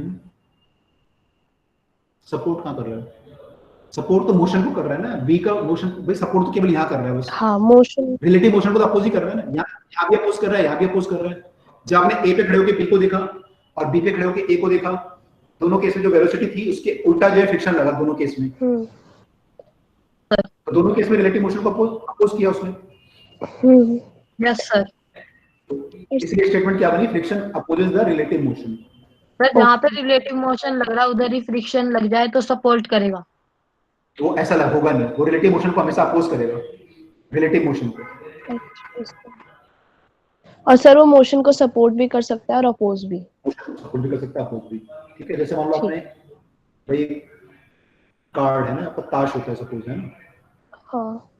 सपोर्ट कहाँ कर रहा है? सपोर्ट तो मोशन को कर रहा है ना, बी का मोशन भाई सपोर्ट तो केवल यहाँ कर रहा है बस। हाँ, मोशन। रिलेटिव मोशन को तो अपोज ही कर रहा है ना, यहाँ भी अपोज कर रहा है, यहाँ भी अपोज कर रहा है। जब आपने ए पे खड़े होकर बी को देखा और बी पे खड़े होकर ए को देखा, दोनों केस में जो वेलोसिटी थी उसके उल्टा जो है फ्रिक्शन लगा दोनों केस में। तो दोनों केस में रिलेटिव मोशन को अपोज किया उसने। Yes sir. इसलिए स्टेटमेंट क्या बनी? Friction opposes the relative motion. Sir जहाँ पे रिलेटिव मोशन लग रहा है उधर ही फ्रिक्शन लग जाए तो सपोर्ट करेगा। तो ऐसा होगा नहीं, वो रिलेटिव मोशन को हमेशा अपोज करेगा, रिलेटिव मोशन को। और सर वो मोशन को सपोर्ट भी कर सकता है और अपोज भी। सपोर्ट भी कर सकता है, अपोज भी। ठीक है, जैसे मान लो आपने भाई कार्ड है ना, आपका ताश होता है सपोज, है ना। हाँ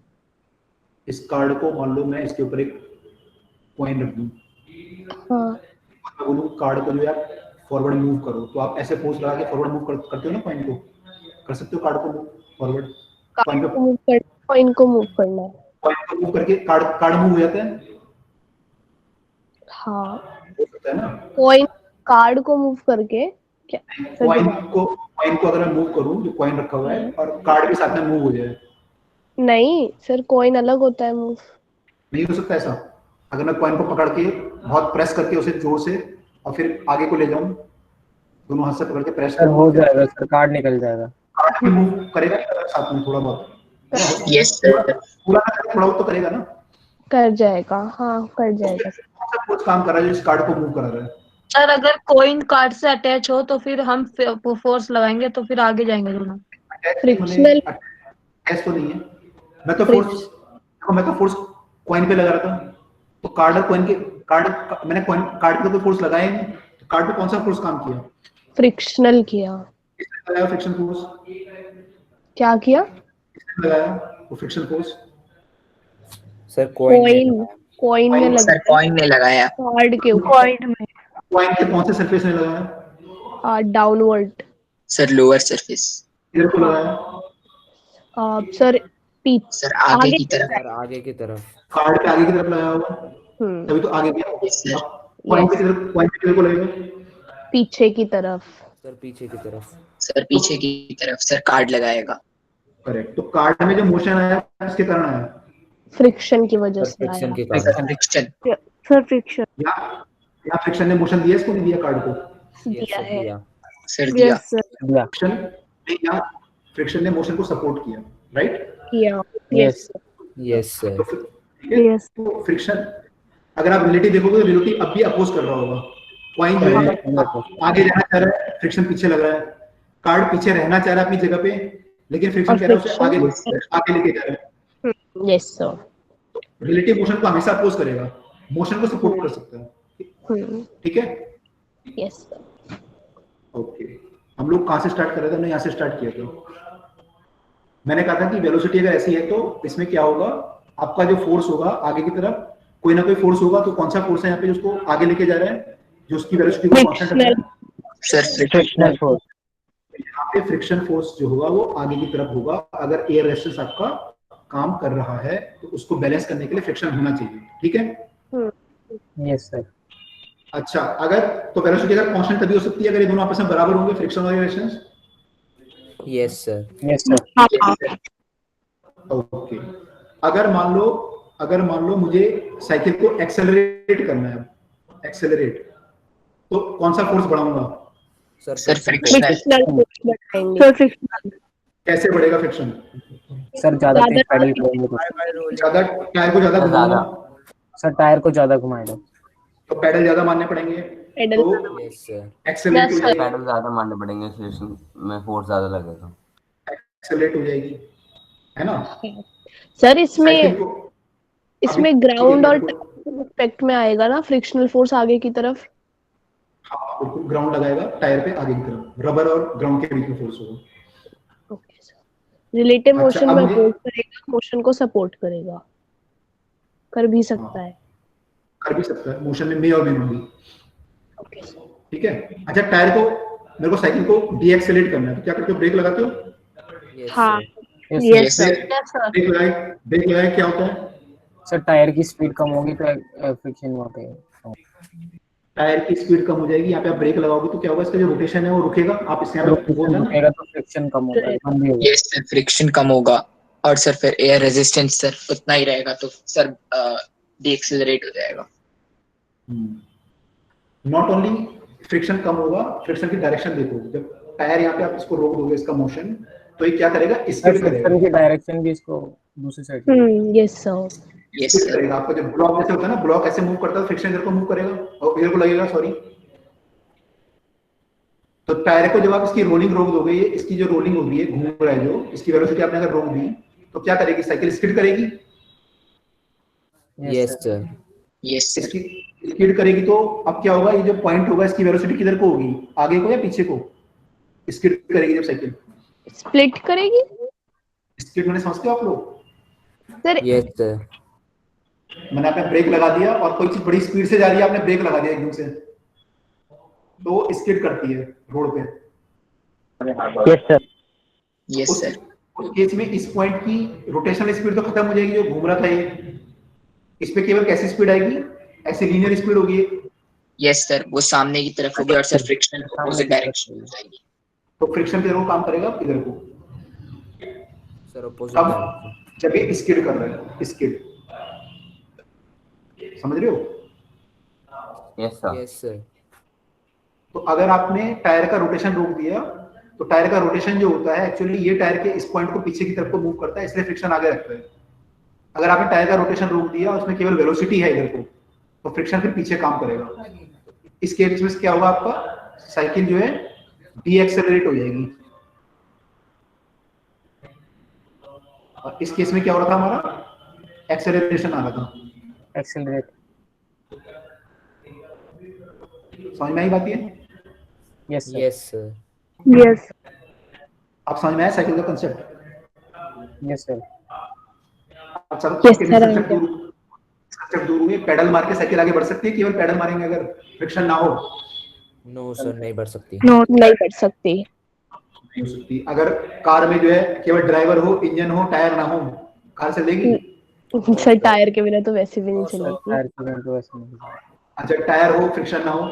इस कार्ड को मान लो मैं इसके ऊपर एक कॉइन रख दूं, हाँ मैं बोलूं कार्ड को जो है आप फॉरवर्ड मूव करो, तो आप ऐसे फोर्स लगा के फॉरवर्ड मूव करते हो ना, कॉइन को कर सकते हो, कार्ड को मूव फॉरवर्ड, कॉइन कार्ड को मूव कर, कॉइन को मूव करना है। कॉइन को मूव करके कार्ड कार्ड मूव हो जाता है, हाँ हो सकता है ना। कॉइन कार्ड को मूव करके क्या सर कॉइन को अगर मैं मूव करूं, जो कॉइन रखा हुआ है और कार्ड के साथ में मूव हो जाए, नहीं सर कॉइन अलग होता है मूव। नहीं हो सकता ऐसा? अगर मैं कॉइन को पकड़ के बहुत प्रेस करके उसे जोर से और फिर आगे को ले जाऊं, दोनों हाथ से पकड़ के प्रेस सर हो जाएगा सर, कार्ड निकल जाएगा। कार्ड भी मूव करेगा साथ में थोड़ा बहुत? Yes sir. पूरा ना करे, थोड़ा बहुत तो करेगा ना। कर जाएगा, हाँ कर जाएगा। कुछ काम कर रहा है जो इस कार्ड को मूव करा रहा है। सर अगर कोइन कार्ड से अटैच हो तो फिर हम फोर्स लगाएंगे तो फिर आगे जाएंगे दोनों। फ्रिक्शनल अटैच तो नहीं है, मैं तो फोर्स कॉइन पे लगा रहा था, तो कार्ड और कॉइन के कार्ड मैंने कॉइन कार्ड पे कोई फोर्स लगाया ही नहीं, तो कार्ड पे कौन सा फोर्स काम किया? फ्रिक्शनल किया। किसने लगाया फ्रिक्शन फोर्स? क्या किया? किसने लगाया वो फ्रिक्शन फोर्स? सर कॉइन में लगा। सर कॉइन ने लगाया। कार्ड के ऊपर। कॉइन के कौन से सरफेस में लगाया? डाउनवर्ड। Sir lower surface. किधर को लगाया? सर पीछे। सर आगे की तरफ। सर आगे की तरफ। कार्ड पे आगे की तरफ लगाया होगा, तभी तो आगे गया। कॉइन पे किधर को लगेगा? पीछे की तरफ। सर पीछे की तरफ। सर पीछे की तरफ सर कार्ड लगाएगा। करेक्ट। तो कार्ड में जो मोशन आया किसके कारण आया? फ्रिक्शन की वजह से फ्रिक्शन आया। के कारण। फ्रिक्शन। सर फ्रिक्शन या फ्रिक्शन ने मोशन दिया इसको, नहीं दिया कार्ड को? दिया है। सर दिया। यस सर फ्रिक्शन ने या फ्रिक्शन ने मोशन को सपोर्ट किया, राइट? किया। Yes yes sir. यस तो फ्रिक्शन अगर आप रिलेटिव देखोगे तो रिलेटिव अब भी अपोज कर रहा होगा। कॉइन जो है आगे जाना चाह रहा है, फ्रिक्शन पीछे लग रहा है। कार्ड पीछे रहना चाह रहा है अपनी जगह पे, लेकिन फ्रिक्शन कह रहा है उसे आगे लेके जा रहा है। Yes sir. रिलेटिव मोशन को हमेशा अपोज करेगा, मोशन को सपोर्ट कर सकता है। ठीक है? Yes sir. ओके, हम लोग कहाँ से स्टार्ट कर रहे थे? हमने यहाँ से स्टार्ट किया था। मैंने कहा था कि वेलोसिटी अगर ऐसी है तो इसमें क्या होगा, आपका जो फोर्स होगा आगे की तरफ कोई ना कोई फोर्स होगा, तो कौन सा फोर्स है यहाँ पे जिसको आगे लेके जा रहा है, जो उसकी वेलोसिटी को कांस्टेंट रख रहा है? Sir frictional force. यहाँ पे फ्रिक्शन फोर्स जो होगा वो आगे की तरफ होगा। अगर एयर रेजिस्टेंस आपका काम कर रहा है तो उसको बैलेंस करने के लिए फ्रिक्शन होना चाहिए। ठीक है? Yes sir. अच्छा, अगर तो वेलोसिटी अगर कांस्टेंट तभी हो सकती है अगर ये दोनों आपस में बराबर होंगे, फ्रिक्शन और resistance. Yes sir. Yes sir. Okay, अगर मान लो मुझे साइकिल को एक्सेलरेट करना है, एक्सेलरेट, तो कौन सा फोर्स बढ़ाऊंगा? Sir friction. कैसे बढ़ेगा फ्रिक्शन? सर ज्यादा तेज पैडल करेंगे तो। ज्यादा टायर को ज्यादा घुमाऊंगा, सर टायर को ज्यादा घुमाएगा तो पैडल ज्यादा मारने पड़ेंगे, तो यस सर। एक्सेलरेट हो जाएगी। पैडल ज्यादा मारने पड़ेंगे, एक्सेलरेशन में फोर्स ज्यादा लगेगा, एक्सेलरेट हो जाएगी, है ना? सर साइकिल को इसमें ग्राउंड और इफेक्ट में आएगा ना फ्रिक्शनल फोर्स आगे की तरफ। हाँ बिल्कुल, ग्राउंड लगाएगा टायर पे आगे की तरफ, रबर और ग्राउंड के बीच में फोर्स होगा। Okay sir. रिलेटिव मोशन में अब अपोज करेगा, मोशन को सपोर्ट करेगा, कर भी सकता है। कर भी सकता है, मोशन में और भी। Okay sir. ठीक है? अच्छा, टायर को मेरे को साइकिल को डीएक्सेलरेट करना है, तो क्या करते हो? ब्रेक लगाते हो? हाँ यस सर। ब्रेक लगाए क्या होता है? सर टायर की स्पीड कम होगी तो फ्रिक्शन वहाँ पे। टायर की स्पीड कम हो जाएगी, यहाँ पे आप ब्रेक लगाओगे तो क्या होगा, इसका जो रोटेशन है वो रुकेगा। आप इससे रुकेगा तो फ्रिक्शन कम होगा, कम भी होगा। यस सर फ्रिक्शन कम होगा और सर फिर एयर रेजिस्टेंस सर उतना ही रहेगा, तो सर डीएक्सेलरेट हो जाएगा। नॉट ओनली फ्रिक्शन कम होगा, फ्रिक्शन की डायरेक्शन देखो। जब टायर यहाँ पे आप इसको रोक दोगे, इसका मोशन, तो ये क्या करेगा? स्किड करेगा। फ्रिक्शन की डायरेक्शन भी इसको दूसरी side. Yes sir. Yes skid sir. करेगा। आपका जो ब्लॉक जैसे होता है ना, ब्लॉक ऐसे मूव करता है, फ्रिक्शन इधर को मूव करेगा और इधर को लगेगा, सॉरी। तो टायर को जब आप इसकी रोलिंग रोक दोगे, ये इसकी जो रोलिंग होगी है, घूम रहा है जो, इसकी वेलोसिटी आपने अगर रोक दी तो क्या करेगी? साइकिल स्किड करेगी। Yes sir. Yes sir. Skid करेगी तो अब क्या होगा, ये जो पॉइंट होगा इसकी वेलोसिटी किधर को होगी, आगे को या पीछे को? स्किड करेगी जब साइकिल, स्प्लिट करेगी स्किड मैंने समझते हो आप लोग? सर। Yes sir. मैंने आपने ब्रेक लगा दिया और कोई चीज बड़ी स्पीड से जा रही है, आपने ब्रेक लगा दिया एकदम से, तो स्किड करती है रोड पे। Yes sir. यस उस सर। केस में इस पॉइंट की रोटेशनल स्पीड तो खत्म हो जाएगी जो घूम रहा था ये, इस पे केवल कैसी स्पीड आएगी, ऐसे लीनियर स्पीड होगी। यस सर, वो सामने की तरफ होगी और सर फ्रिक्शन अपोजिट डायरेक्शन में जाएगी। तो फ्रिक्शन किधर को काम करेगा, किधर को? सर अपोजिट अब डायरेक्शन। जब ये स्किड कर रहा है, स्किड, समझ रहे हो? Yes sir. Yes sir. तो अगर आपने टायर का रोटेशन रोक दिया, तो टायर का रोटेशन जो होता है एक्चुअली ये टायर के इस पॉइंट को पीछे की तरफ को मूव करता है, इसलिए फ्रिक्शन आगे रखता है। अगर आपने टायर का रोटेशन रोक दिया, उसमें केवल वेलोसिटी है इधर को, तो फ्रिक्शन फिर पीछे काम करेगा। इस केस में क्या होगा, आपका साइकिल जो है डीएक्सेलरेट हो जाएगी। और इस केस में क्या हो रहा था, हमारा एक्सेलरेशन आ रहा था। एक्सेलरेट। समझ में आई बात ये? Yes sir. Yes sir. Yes आप समझ में आया साइकिल का कंसेप्ट? Yes sir. अच्छा, Yes, sir, I get. Structure दूर हुए, पेडल मार के साइकिल आगे बढ़ सकती है, केवल पेडल मारेंगे अगर फ्रिक्शन ना हो? नो सर, नहीं बढ़ सकती। नो नहीं कर सकती। नहीं हो सकती। अगर कार में जो है केवल ड्राइवर हो, इंजन हो, टायर ना हो, कार चलेगी? सर टायर के बिना तो वैसे भी नहीं चलेगी। टायर के बिना तो ऐसे नहीं अच्छा, टायर हो, फ्रिक्शन ना हो?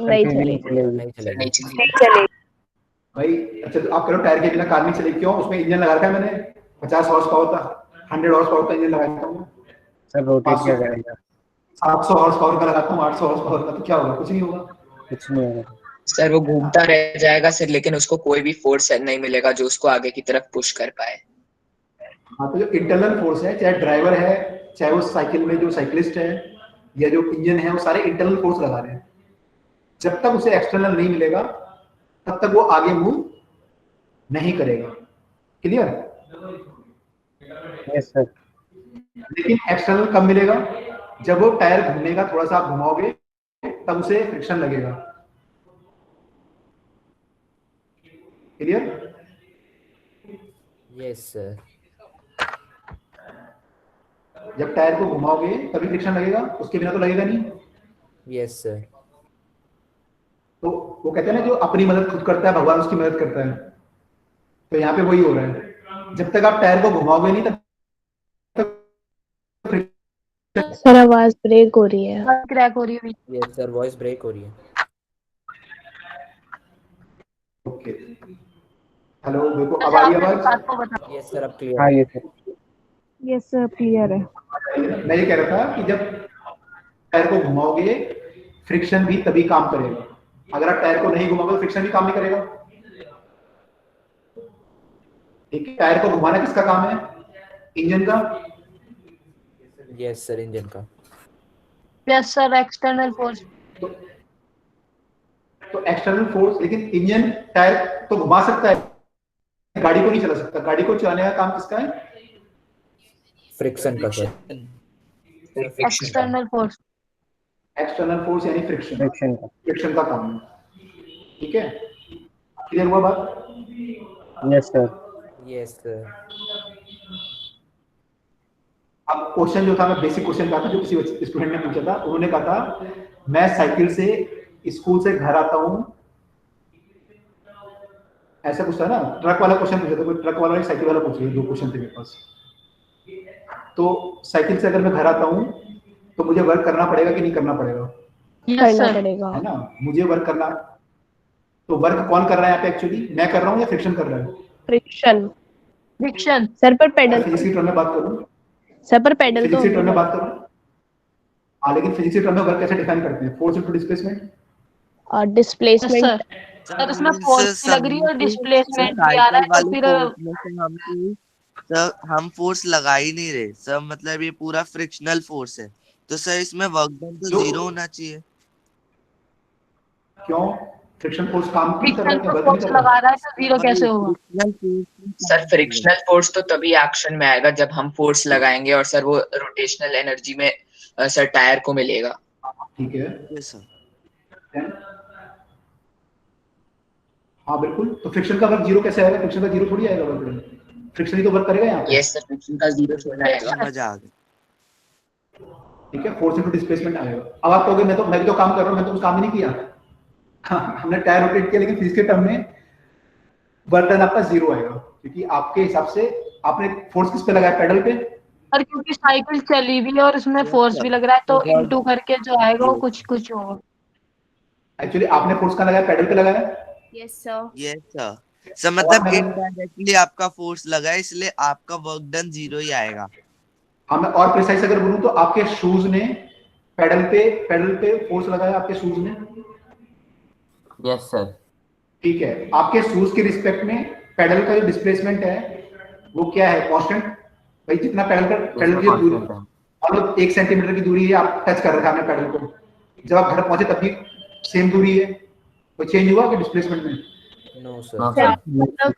नहीं चलेगी। चलेगी। नहीं चलेगी। नहीं चलेगी। नहीं चलेगी। भाई अच्छा, तो आप करो टायर के बिना कार नहीं चलेगी, क्यों? उसमें इंजन लगा रखा है मैंने, 50 हॉर्स पावर का, 100 हॉर्स पावर का इंजन लगाता हूँ, सर। रोटेट क्या करेगा? 700 हॉर्स पावर का लगाता हूँ, 800 हॉर्स पावर का, तो क्या होगा? कुछ नहीं होगा। कुछ नहीं होगा सर वो घूमता रह जाएगा सर, लेकिन उसको कोई भी फोर्स नहीं मिलेगा जो उसको आगे की तरफ पुश कर पाए। हाँ, तो जो इंटरनल फोर्स है, चाहे ड्राइवर है, चाहे वो साइकिल में जो साइकिलिस्ट है, या जो इंजन है, वो सारे इंटरनल फोर्स लगा रहे हैं। जब तक उसे एक्सटर्नल नहीं मिलेगा, तब तक वो आगे मूव नहीं करेगा। क्लियर? Yes sir. लेकिन एक्सटर्नल कब मिलेगा? जब वो टायर घूमेगा, थोड़ा सा आप घुमाओगे, तब उसे फ्रिक्शन लगेगा। क्लियर? Yes sir. जब टायर को घुमाओगे तभी फ्रिक्शन लगेगा, उसके बिना तो लगेगा नहीं। Yes sir. तो वो कहते हैं ना, जो अपनी मदद खुद करता है भगवान उसकी मदद करता है। तो यहाँ पे वही हो रहा है, जब तक आप टायर को घुमाओगे नहीं, तब तक सर आवाज ब्रेक हो रही है। क्रैक हो रही है। यस सर, वॉइस ब्रेक हो रही है। ओके। हेलो, देखो अब आ रही है आवाज? बात को बता। यस सर, अब क्लियर। हाँ ये सर। यस सर क्लियर है। मैं ये कह रहा था कि जब टायर को घुमाओगे, फ्रिक्शन भी तभी काम करेगा। अगर आप टायर को नहीं घुमाओगे तो फ्रिक्शन भी काम नहीं करेगा। ठीक है, टायर को घुमाना किसका काम है? इंजन का। यस सर, इंजन का। Yes sir, external force. तो एक्सटर्नल फोर्स, लेकिन इंजन टायर तो घुमा सकता है, गाड़ी को नहीं चला सकता। गाड़ी को चलाने का काम किसका है? फ्रिक्शन का sir. External force. External force यानी फ्रिक्शन। फ्रिक्शन का। फ्रिक्शन का काम है। ठीक है, क्लियर हुआ बात? Yes sir. Yes sir. अब क्वेश्चन जो था, मैं बेसिक क्वेश्चन कहा था जो किसी स्टूडेंट ने पूछा था। उन्होंने कहा था, मैं साइकिल से स्कूल से घर आता हूँ, ऐसा कुछ था ना। ट्रक वाला क्वेश्चन पूछा था, कोई ट्रक वाला साइकिल वाला पूछ लिया, दो क्वेश्चन थे मेरे पास। तो साइकिल से अगर मैं घर आता हूँ तो मुझे वर्क करना पड़ेगा कि नहीं करना पड़ेगा? करना पड़ेगा, है ना, मुझे वर्क करना। तो वर्क कौन कर रहा है यहाँ पे एक्चुअली? मैं कर रहा हूँ या फ्रिक्शन कर रहा है? फ्रिक्शन। फ्रिक्शन। सर पर पेडल, फिजिक्स की टर्म में बात करूँ, सर पर पेडल तो फिजिक्स की टर्म में बात करूँ। हाँ, लेकिन फिजिक्स की टर्म में वर्क कैसे डिफाइन करते हैं? फोर्स इनटू डिस्प्लेसमेंट और डिस्प्लेसमेंट। सर इसमें फोर्स भी लग रही है और डिस्प्लेसमेंट भी आ रहा है, तो फिर सर हम फोर्स लगा ही नहीं रहे सर, मतलब ये पूरा फ्रिक्शनल फोर्स है, तो सर इसमें वर्क डन तो जीरो होना चाहिए। क्यों? फ्रिक्शन फोर्स काम क्यों कर रहा है? फ्रिक्शन क्या को वर्क नहीं फोर्स कर रहा? लगा रहा है तो जीरो कैसे होगा? सर फ्रिक्शनल फोर्स तो तभी एक्शन में आएगा जब हम फोर्स लगाएंगे और सर वो रोटेशनल एनर्जी में सर टायर को मिलेगा। ठीक है, यस सर। Then? हाँ बिल्कुल, तो फ्रिक्शन का वर्क जीरो कैसे आएगा? फ्रिक्शन का जीरो थोड़ी आएगा वर्क, फ्रिक्शन ही तो वर्क करेगा यहाँ पे। यस सर, फ्रिक्शन का जीरो छोड़ना आएगा। समझ आ गया। ठीक है, फोर्स इनटू डिस्प्लेसमेंट आएगा। अब आप कहोगे मैं भी तो काम कर रहा हूँ, मैं तो कुछ काम ही नहीं किया। हाँ, हमने टायर रोटेट किया, लेकिन फिजिक्स के टर्म में वर्क डन आपका जीरो आएगा, क्योंकि आपके हिसाब से आपने फोर्स किस पे लगाया? पेडल पे। और क्योंकि साइकिल चली भी है और उसमें फोर्स भी लग रहा है, तो इनटू करके जो आएगा वो कुछ कुछ होगा। एक्चुअली आपने फोर्स कहाँ लगाया? पेडल पे लगाया। Yes sir. Yes sir. Sir मतलब इनडायरेक्टली आपका फोर्स लगा है, इसलिए आपका वर्क डन जीरो ही आएगा। हाँ, मैं और प्रिसाइज अगर बोलूं तो आपके शूज ने पेडल पे फोर्स लगाया, आपके शूज ने। Yes sir. ठीक है, आपके शूज के रिस्पेक्ट में पेडल का जो डिस्प्लेसमेंट है वो क्या है? कांस्टेंट। भाई जितना पेडल की दूरी, और 1 सेंटीमीटर की दूरी है, आप टच कर रखा है पेडल को, जब आप घर पहुंचे तब भी सेम दूरी है, कोई चेंज हुआ कि डिस्प्लेसमेंट में? नो हाँ सर।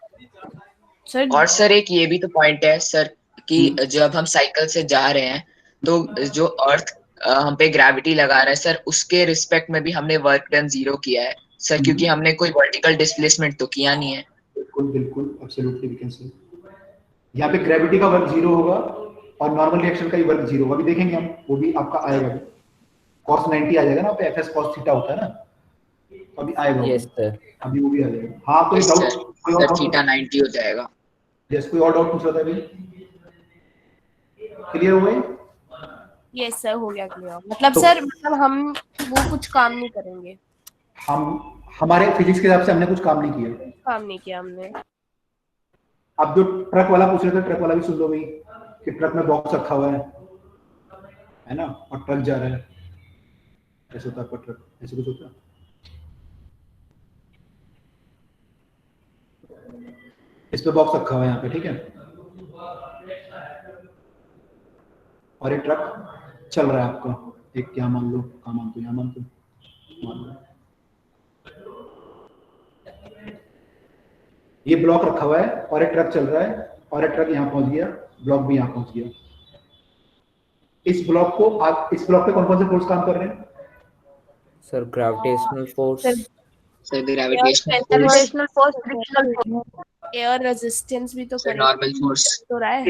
सर। और सर एक ये भी तो पॉइंट है सर कि जब हम साइकिल से जा रहे हैं तो जो अर्थ हम पे ग्रेविटी लगा रहा है सर, उसके रिस्पेक्ट में भी हमने वर्क डन जीरो किया है सर, क्योंकि हमने कोई वर्टिकल डिस्प्लेसमेंट तो किया नहीं है। बिल्कुल एब्सोल्युटली वी कैन से यहाँ पे ग्रेविटी का वर्क जीरो होगा और नॉर्मल रिएक्शन का ही वर्क जीरो होगा। अभी देखेंगे हम, वो भी आपका आएगा, cos 90 आ जाएगा ना, पे fs cos थीटा होता है ना, तो अभी आएगा। Yes sir. अभी वो भी आ जाएगा। हाँ, कोई डाउट? सर थीटा 90 हो जाएगा। यस, कोई और डाउट पूछ रहा था अभी? क्लियर हो गई? यस सर, हो गया क्लियर। मतलब सर, मतलब हम वो कुछ काम नहीं करेंगे। हमारे फिजिक्स के हिसाब से हमने कुछ काम नहीं किया। काम नहीं किया हमने। अब जो ट्रक वाला पूछ रहे थे, ट्रक वाला भी सुन लो भाई, कि ट्रक में बॉक्स रखा हुआ है ना, और ट्रक जा रहा है, ऐसे होता है ट्रक, ऐसे कुछ होता है। इस पे बॉक्स रखा हुआ है यहाँ पे, ठीक है, और एक ट्रक चल रहा है आपका, एक क्या मान लो, क्या मान दो, यहाँ मान लो, ये ब्लॉक रखा हुआ है और एक ट्रक चल रहा है, और एक ट्रक यहाँ पहुंच गया, ब्लॉक भी यहाँ पहुंच गया। इस ब्लॉक पे कौन कौन से फोर्स काम कर रहे हैं? Sir gravitational force, sir gravitational force, frictional force, air resistance भी तो सर नॉर्मल फोर्स, तो रहा है।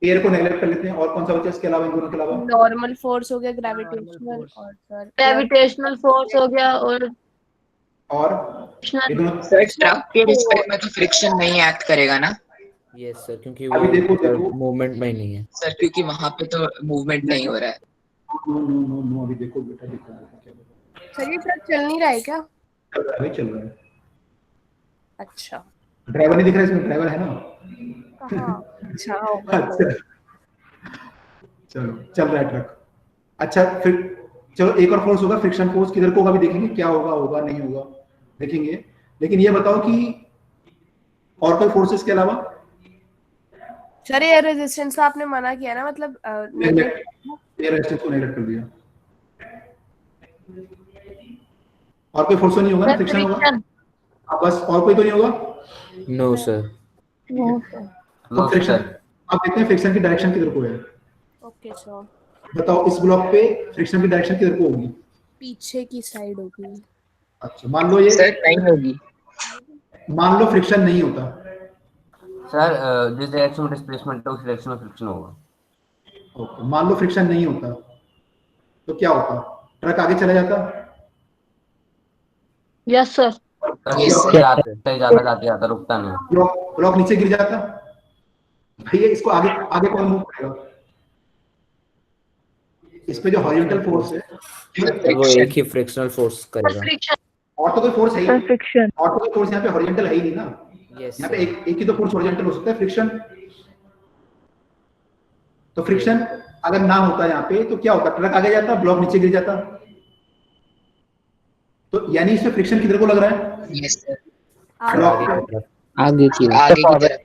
एयर को नेगलेक्ट कर लेते हैं, और कौन सा बचा इसके अलावा, इन दोनों के अलावा? नॉर्मल फोर्स हो गया, ग्रेविटेशनल, और सर ग्रेविटेशनल फोर्स हो गया, और सर ट्रक के रिस्पेक्ट में तो फ्रिक्शन नहीं एक्ट करेगा ना? यस सर, क्योंकि अभी देखो मूवमेंट में ही नहीं है सर, क्योंकि वहां पे तो मूवमेंट नहीं हो रहा है। नो, अभी देखो बेटा, देखो क्या सर, ये ट्रक चल नहीं रहा है क्या? अभी चल रहा है। अच्छा, ड्राइवर नहीं दिख रहा इसमें? ड्राइवर है ना? अच्छा चलो, चल रहा है ट्रक। अच्छा, फिर चलो एक और फोर्स होगा, फ्रिक्शन फोर्स, किधर को होगा अभी देखेंगे, क्या होगा नहीं होगा देखेंगे। लेकिन ये बताओ कि और कोई फोर्सेस के अलावा? सर, एयर रेजिस्टेंस का आपने मना किया ना, मतलब एयर रेजिस्टेंस को नेगलेक्ट कर दिया। और कोई फोर्स नहीं होगा ना, फ्रिक्शन होगा। अब बस, और कोई तो नहीं होगा? No sir. तो फ्रिक्शन, अब देखते हैं फ्रिक्शन की डायरेक्शन किधर को है। ओके सर, बताओ इस ब्लॉक पे फ्रिक्शन की डायरेक्शन किधर को होगी? पीछे की साइड होगी। अच्छा, मान लो ये सर नहीं होगी। मान लो फ्रिक्शन नहीं होता सर जिस डायरेक्शन में डिस्प्लेसमेंट है उस डायरेक्शन में फ्रिक्शन होगा। ओके, मान लो फ्रिक्शन नहीं होता तो क्या होता? ट्रक आगे चला जाता? Yes sir. जाता रुकता नहीं। ब्लॉक नीचे गिर जाता? भैया इसको आगे कौन मूव करेगा? इस पे जो हॉरिजॉन्टल फोर्स है वो एक ही फ्रिक्शनल फोर्स करेगा, और तो कोई फोर्स है ही नहीं। फ्रिक्शन, और तो कोई फोर्स यहाँ पे हॉरिजॉन्टल है ही नहीं ना। यस यहाँ पे एक ही तो फोर्स हॉरिजॉन्टल हो सकता है, फ्रिक्शन। तो फ्रिक्शन अगर ना होता यहाँ पे तो क्या होता? ट्रक आगे जाता, ब्लॉक नीचे गिर जाता। तो यानी इसमें फ्रिक्शन किधर को लग रहा है? यस सर, आगे की तरफ।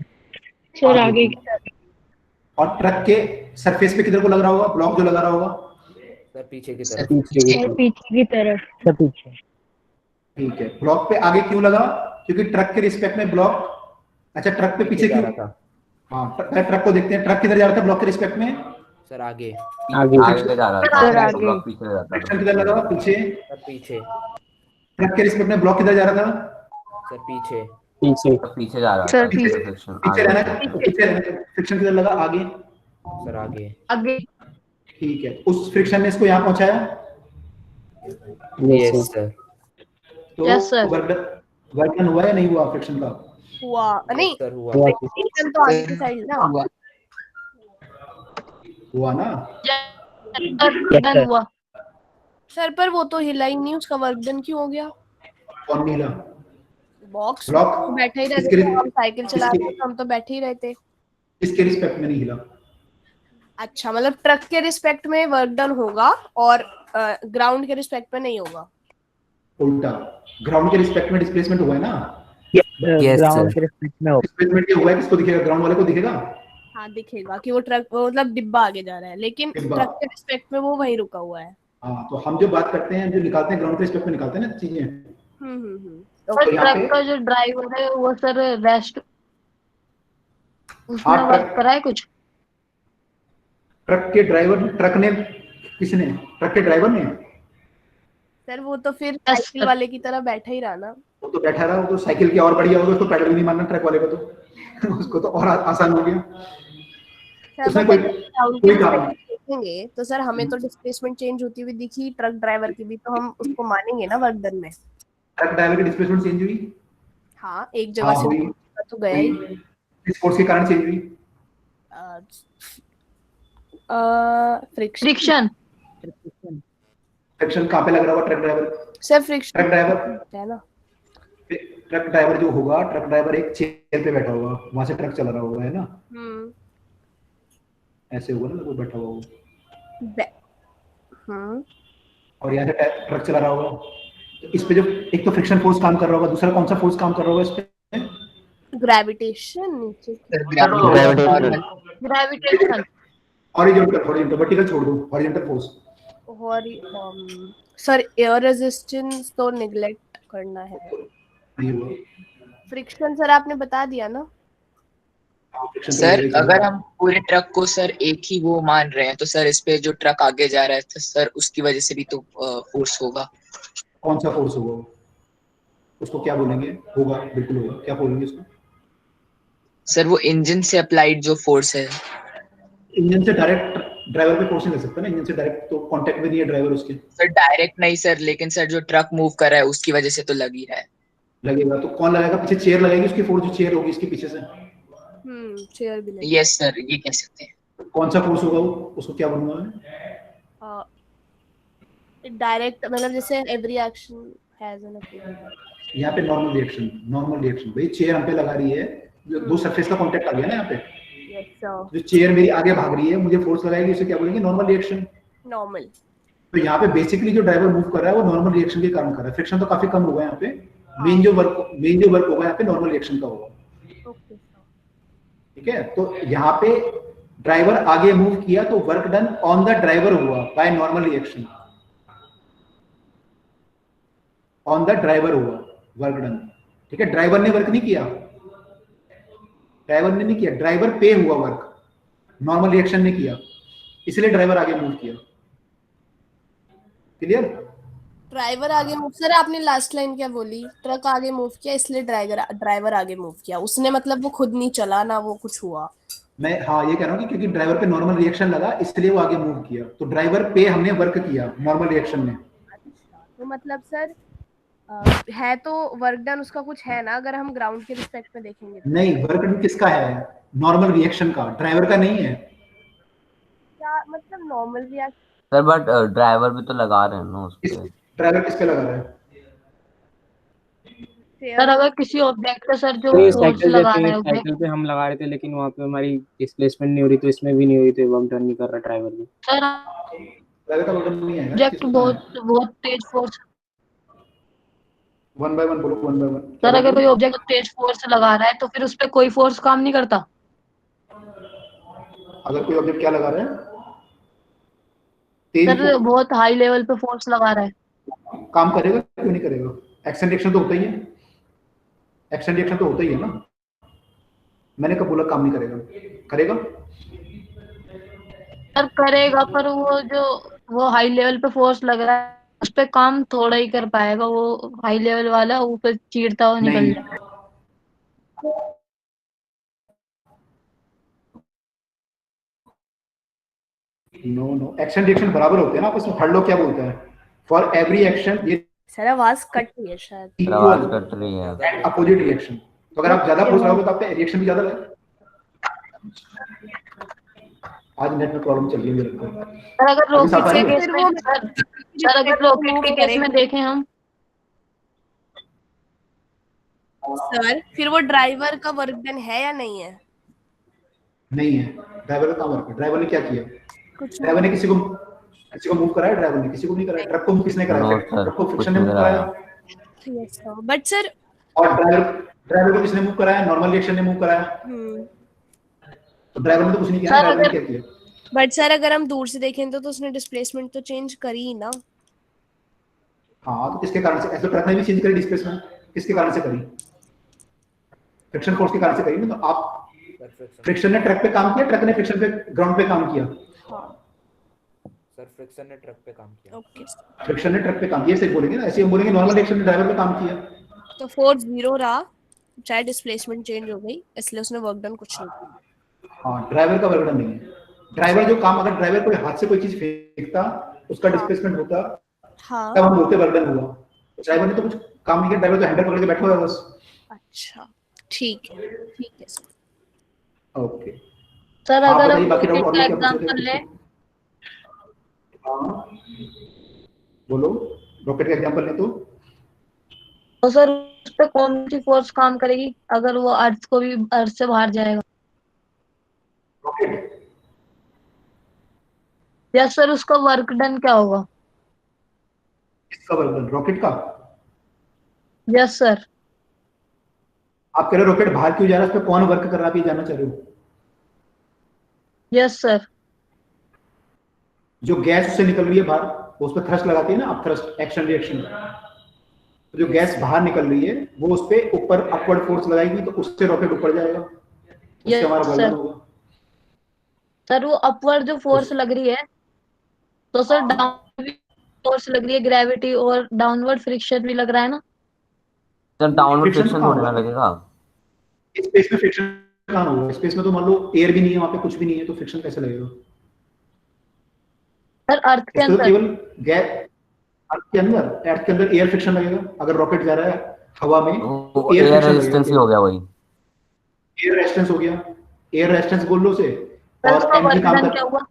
सर आगे की तरफ। और ट्रक के सरफेस पे किधर को लग रहा होगा? ब्लॉक जो लगा रहा होगा सर पीछे की तरफ। पीछे की तरफ। ठीक है, ब्लॉक पे आगे क्यों लगा? क्योंकि ट्रक के रिस्पेक्ट में ब्लॉक, अच्छा ट्रक पे पीछे क्यों? हाँ ट्रक को देखते हैं, ट्रक किधर जा रहा था ब्लॉक के रिस्पेक्ट में? सर आगे। आगे आगे जा रहा सर था, आगे। ब्लॉक पीछे जाता फ्रिक्शन था। किधर लगा? पीछे। सर पीछे। ट्रक के रिस्पेक्ट में ब्लॉक किधर जा रहा था? सर पीछे। पीछे। पीछे जा रहा सर था, पीछे। फ्रिक्शन पीछे आगे। रहना, पीछे रहना। फ्रिक्शन किधर लगा? आगे। सर आगे। आगे। ठीक है, उस फ्रिक्शन ने इसको यहाँ पहुंचाया। Yes sir. तो Yes, sir. वर्क डन हुआ या नहीं हुआ फ्रिक्शन का? हुआ नहीं, सर हुआ। फ्रिक्शन तो आगे की साइड ना हुआ। हुआ ना? डन हुआ। सर, पर वो तो हिला ही नहीं, उसका वर्क डन क्यों हो गया? कौन नीला? बॉक्स ब्लॉक तो बैठे ही रहते किसके थे, हम साइकिल चला रहे किसके थे, हम तो बैठे ही रहते। किसके रिस्पेक्ट में नहीं हिला? अच्छा, मतलब ट्रक के रिस्पेक्ट में वर्क डन होगा और ग्राउंड के रिस्पेक्ट में नहीं होगा। उल्टा, ग्राउंड के रिस्पेक्ट में डिस्प्लेसमेंट हुआ है ना? ग्राउंड के रिस्पेक्ट में डिस्प्लेसमेंट क्या हुआ है? किसको दिखेगा? ग्राउंड वाले को दिखेगा? हाँ दिखेगा कि वो ट्रक, वो मतलब डिब्बा आगे जा रहा है, लेकिन डिब्बा। ट्रक के रिस्पेक्ट में वो वहीं रुका हुआ है। हाँ, तो हम जो बात करते हैं, जो निकालते हैं ग्राउंड के रिस्पेक्ट में निकालते हैं ना चीजें। सर तो यहाँ ट्रक पे का जो ड्राइवर है वो सर रेस्ट, उसने हाँ, वर्क करा है कुछ? ट्रक के ड्राइवर, ट्रक ने, किसने? ट्रक के ड्राइवर ने। सर वो तो फिर Yes, साइकिल sir. वाले की तरह बैठा ही रहा ना। वो तो बैठा रहा, वो तो साइकिल की और बढ़िया होगा, उसको पैडल भी नहीं मारना ट्रक वाले को, तो उसको तो और आसान हो गया। सर उसमें बट कोई ग्राउंड के कोई काम नहीं। रिस्पेक्ट देखेंगे तो सर हमें तो डिस्प्लेसमेंट चेंज होती हुई दिखी ट्रक ड्राइवर की भी, तो हम उसको मानेंगे ना वर्क डन में। ट्रक ड्राइवर की डिस्प्लेसमेंट चेंज हुई? हाँ, एक जगह हाँ, से हुई। दूसरी जगह तो गया ही। किस फोर्स के कारण चेंज हुई? फ्रिक्शन। फ्रिक्शन कहाँ पे लग रहा होगा? Truck driver. Sir friction truck driver है ना। ट्रक ड्राइवर जो होगा, ट्रक ड्राइवर एक चेयर पे बैठा होगा, वहां से ट्रक चला रहा होगा, है ना? ऐसे होगा ना, वो बैठा हुआ होगा और यहाँ से ट्रक चला रहा होगा। तो इस पे जो एक तो फ्रिक्शन फोर्स काम कर रहा होगा, दूसरा कौन सा फोर्स काम कर रहा होगा इस पे? ग्रेविटेशन। नीचे ग्रेविटेशन। हॉरिजॉन्टल, हॉरिजॉन्टल, वर्टिकल छोड़ दो, horizontal force. Sir air resistance तो नेग्लेक्ट करना है। नहीं हुआ। फ्रिक्शन सर आपने बता दिया ना। सर अगर हम पूरे ट्रक को सर एक ही वो मान रहे हैं, तो सर इस पे जो ट्रक आगे जा रहा है तो सर उसकी वजह से भी तो फोर्स होगा। कौन सा फोर्स होगा? उसको क्या बोलेंगे? होगा, बिल्कुल होगा। क्या बोलेंगे उसको? सर वो इंजन से अप्लाइड जो फोर्स है। इंजन से डायरेक्ट ड्राइवर पे फोर्स नहीं लग सकता ना, इंजन से डायरेक्ट तो कांटेक्ट में नहीं है ड्राइवर उसके। सर डायरेक्ट नहीं सर, लेकिन सर जो ट्रक मूव कर रहा है उसकी वजह से तो लग ही रहा है। लगेगा तो कौन लगाएगा? पीछे चेयर लगेगी, उसकी फोर्स जो चेयर होगी इसके पीछे से। चेयर भी लगेगी। यस सर, ये कह सकते हैं। कौन सा फोर्स होगा वो? उसको क्या बनूंगा मैं? डायरेक्ट, मतलब जैसे every action has an effect. यहाँ पे नॉर्मल रिएक्शन, नॉर्मल रिएक्शन। भाई चेयर हम पे लगा रही है, दो सरफेस का कांटेक्ट आ गया ना यहाँ पे। Yes sir. जो चेयर मेरी आगे भाग रही है, मुझे फोर्स लगाएगी, उसे क्या बोलेंगे? Normal reaction. नॉर्मल। तो यहाँ पे बेसिकली जो ड्राइवर मूव कर रहा है वो नॉर्मल रिएक्शन के कारण कर रहा है। फ्रिक्शन तो काफी कम होगा यहाँ पे। मेन जो वर्क होगा यहाँ पे नॉर्मल रिएक्शन का होगा। ठीक है, तो यहाँ पे ड्राइवर आगे मूव किया तो work done on the driver हुआ by normal reaction. On the driver हुआ वर्क डन। ठीक है, ड्राइवर ने वर्क नहीं किया, ड्राइवर ने नहीं किया, ड्राइवर पे हुआ वर्क, नॉर्मल रिएक्शन ने किया, इसलिए ड्राइवर आगे मूव किया। क्लियर? ड्राइवर आगे मूव। सर आपने लास्ट लाइन क्या बोली? ट्रक आगे मूव किया इसलिए ड्राइवर आगे मूव किया। उसने मतलब वो खुद नहीं चला ना, वो कुछ हुआ। मैं ये कह रहा हूँ कि क्योंकि ड्राइवर पे नॉर्मल रिएक्शन लगा इसलिए वो आगे मूव किया, तो ड्राइवर पे हमने वर्क किया नॉर्मल रिएक्शन में। तो मतलब सर है तो वर्क डन उसका कुछ है ना, अगर हम ग्राउंड के रिस्पेक्ट में देखेंगे तो। नहीं, वर्क डन किसका है? नॉर्मल रिएक्शन का, ड्राइवर का नहीं है। क्या मतलब normal reaction? Sir but driver भी तो लगा रहे हैं ना उस पे। ड्राइवर किस पे लगा रहा है? सर अगर किसी ऑब्जेक्ट पे सर जो तो ये फोर्स साइकिल लगा जैसे रहा है साइकिल पे हम लगा रहे थे, लेकिन वहाँ पे हमारी डिस्प्लेसमेंट नहीं हो रही, तो इसमें भी नहीं हो रही, तो वर्क डन नहीं कर रहा ड्राइवर भी। सर ड्राइवर का वर्क डन नहीं है। ऑब्जेक्ट बहुत तेज फोर्स। वन बाय वन बोलो, वन बाय वन। सर अगर कोई ऑब्जेक्ट तेज फोर्स लगा रहा है तो फिर उस पे कोई फोर्स काम नहीं करता। अगर कोई ऑब्जेक्ट क्या लगा रहा है? तेज सर बहुत हाई लेवल पे फोर्स लगा रहा है, काम करेगा क्यों नहीं करेगा? एक्शन रिएक्शन तो होता ही है, एक्शन रिएक्शन तो होता ही है ना। मैंने कब बोला काम नहीं करेगा? करेगा। सर करेगा, पर वो हाई लेवल पे फोर्स लग रहा है, उस पे काम थोड़ा ही कर पाएगा, वो हाई लेवल वाला ऊपर चीरता हुआ निकल नहीं, जाएगा। नो, एक्शन रिएक्शन बराबर होते हैं ना आपस में। पढ़ लो क्या बोलता है, फॉर एवरी एक्शन ये सर आवाज कट रही है शायद। आवाज इक्वल कट रही है। And opposite reaction. तो अगर आप ज्यादा फोर्स लगाओगे तो आपका रिएक्शन भी ज्यादा लगेगा। आज नेट में प्रॉब्लम चल रही है मेरे को। सर अगर अभी साफ रॉकेट आ के रही है? केस में सर अगर रॉकेट के केस में देखें हम, सर फिर वो ड्राइवर का वर्क डन है या नहीं है? नहीं है। ड्राइवर का काम वर्क है। ड्राइवर ने क्या किया? कुछ ड्राइवर ने किसी को मूव कराया? ड्राइवर ने किसी को नहीं कराया। ट्रक को मूव किसने कराया? नो सर, ट्रक को कुछ फ्रिक्शन ने नहीं मूव कराया। कराया। यस सर, बट सर और ड्राइवर को किसने मूव कराया? नॉर्मल रिएक्शन ने मूव कराया। तो ड्राइवर ने तो कुछ नहीं किया, ड्राइवर ने क्या किया? बट सर अगर हम दूर से देखें तो उसने डिस्प्लेसमेंट तो चेंज करी ही ना। हाँ, तो किसके कारण से? ऐसे ट्रक ने भी चेंज करी डिस्प्लेसमेंट। किसके कारण से करी? फ्रिक्शन फोर्स के कारण से करी ना। तो आप फ्रिक्शन ने ट्रक पे काम किया, ट्रक ने फ्रिक्शन पे ग्राउंड पे काम किया। सर फ्रिक्शन ने ट्रक पे काम किया। ओके, फ्रिक्शन ने ट्रक पे काम किया, ऐसे बोलेंगे ना। ऐसे हम बोलेंगे नॉर्मल रिएक्शन ने ड्राइवर पे काम किया। तो फोर्स 0 रहा, चाहे डिस्प्लेसमेंट चेंज हो गई, इसलिए उसने वर्क डन कुछ नहीं किया। हाँ, ड्राइवर का वर्क डन नहीं है। ड्राइवर जो काम, अगर ड्राइवर कोई हाथ से कोई चीज फेंकता, उसका डिस्प्लेसमेंट होता, हाँ, तब हम बोलते वर्क डन हुआ। ड्राइवर ने तो कुछ काम नहीं किया, ड्राइवर तो हैंडल पकड़ के बैठा हुआ है बस। अच्छा ठीक है सर। ओके सर हाँ, अगर बताइए हम बाकी रॉकेट और का लोग क्या पूछ रहे एग्जांपल थे? लें, हाँ बोलो, रॉकेट का एग्जांपल ले तो सर उस पे कौन सी फोर्स काम करेगी अगर वो अर्थ से बाहर जाएगा? रॉकेट। या सर उसका वर्क डन क्या होगा? किसका वर्क डन? रॉकेट का। Yes sir. आप कह रहे हो रॉकेट बाहर क्यों जा रहा है, उस पर कौन वर्क कर रहा है, आप ये जानना चाह रहे हो? Yes sir. जो गैस उससे निकल रही है बाहर, वो उस पर थ्रस्ट लगाती है ना आप, थ्रस्ट एक्शन रिएक्शन। तो जो गैस बाहर निकल रही है वो उस पे ऊपर अपवर्ड फोर्स लगाएगी, तो उससे रॉकेट ऊपर जाएगा, उससे यस हमारा वर्क सर। डन होगा। सर वो अपवर्ड जो फोर्स लग रही है, तो सर डाउन फोर्स लग रही है, ग्रेविटी, और डाउनवर्ड फ्रिक्शन भी लग रहा है ना? सर डाउनवर्ड फ्रिक्शन फ्रिक्शन कहाँ थोड़ी ना होगा लगेगा। स्पेस में? फ्रिक्शन कहाँ होगा स्पेस में? तो मान लो एयर भी नहीं है वहां पे, कुछ भी नहीं है, तो फ्रिक्शन कैसे लगेगा? सर अर्थ के इसमें तो अंदर। केवल गैस, अर्थ के अंदर एयर फ्रिक्शन लगेगा। अगर रॉकेट जा रहा है हवा में तो वो एयर एयर फ्रिक्शन रेजिस्टेंस ही लगेगा। हो गया वही। एयर रेजिस्टेंस हो गया, एयर रेजिस्टेंस बोल लो उसे। सर और उसका एनर्जी वर्क काम डन कर, क्या हुआ?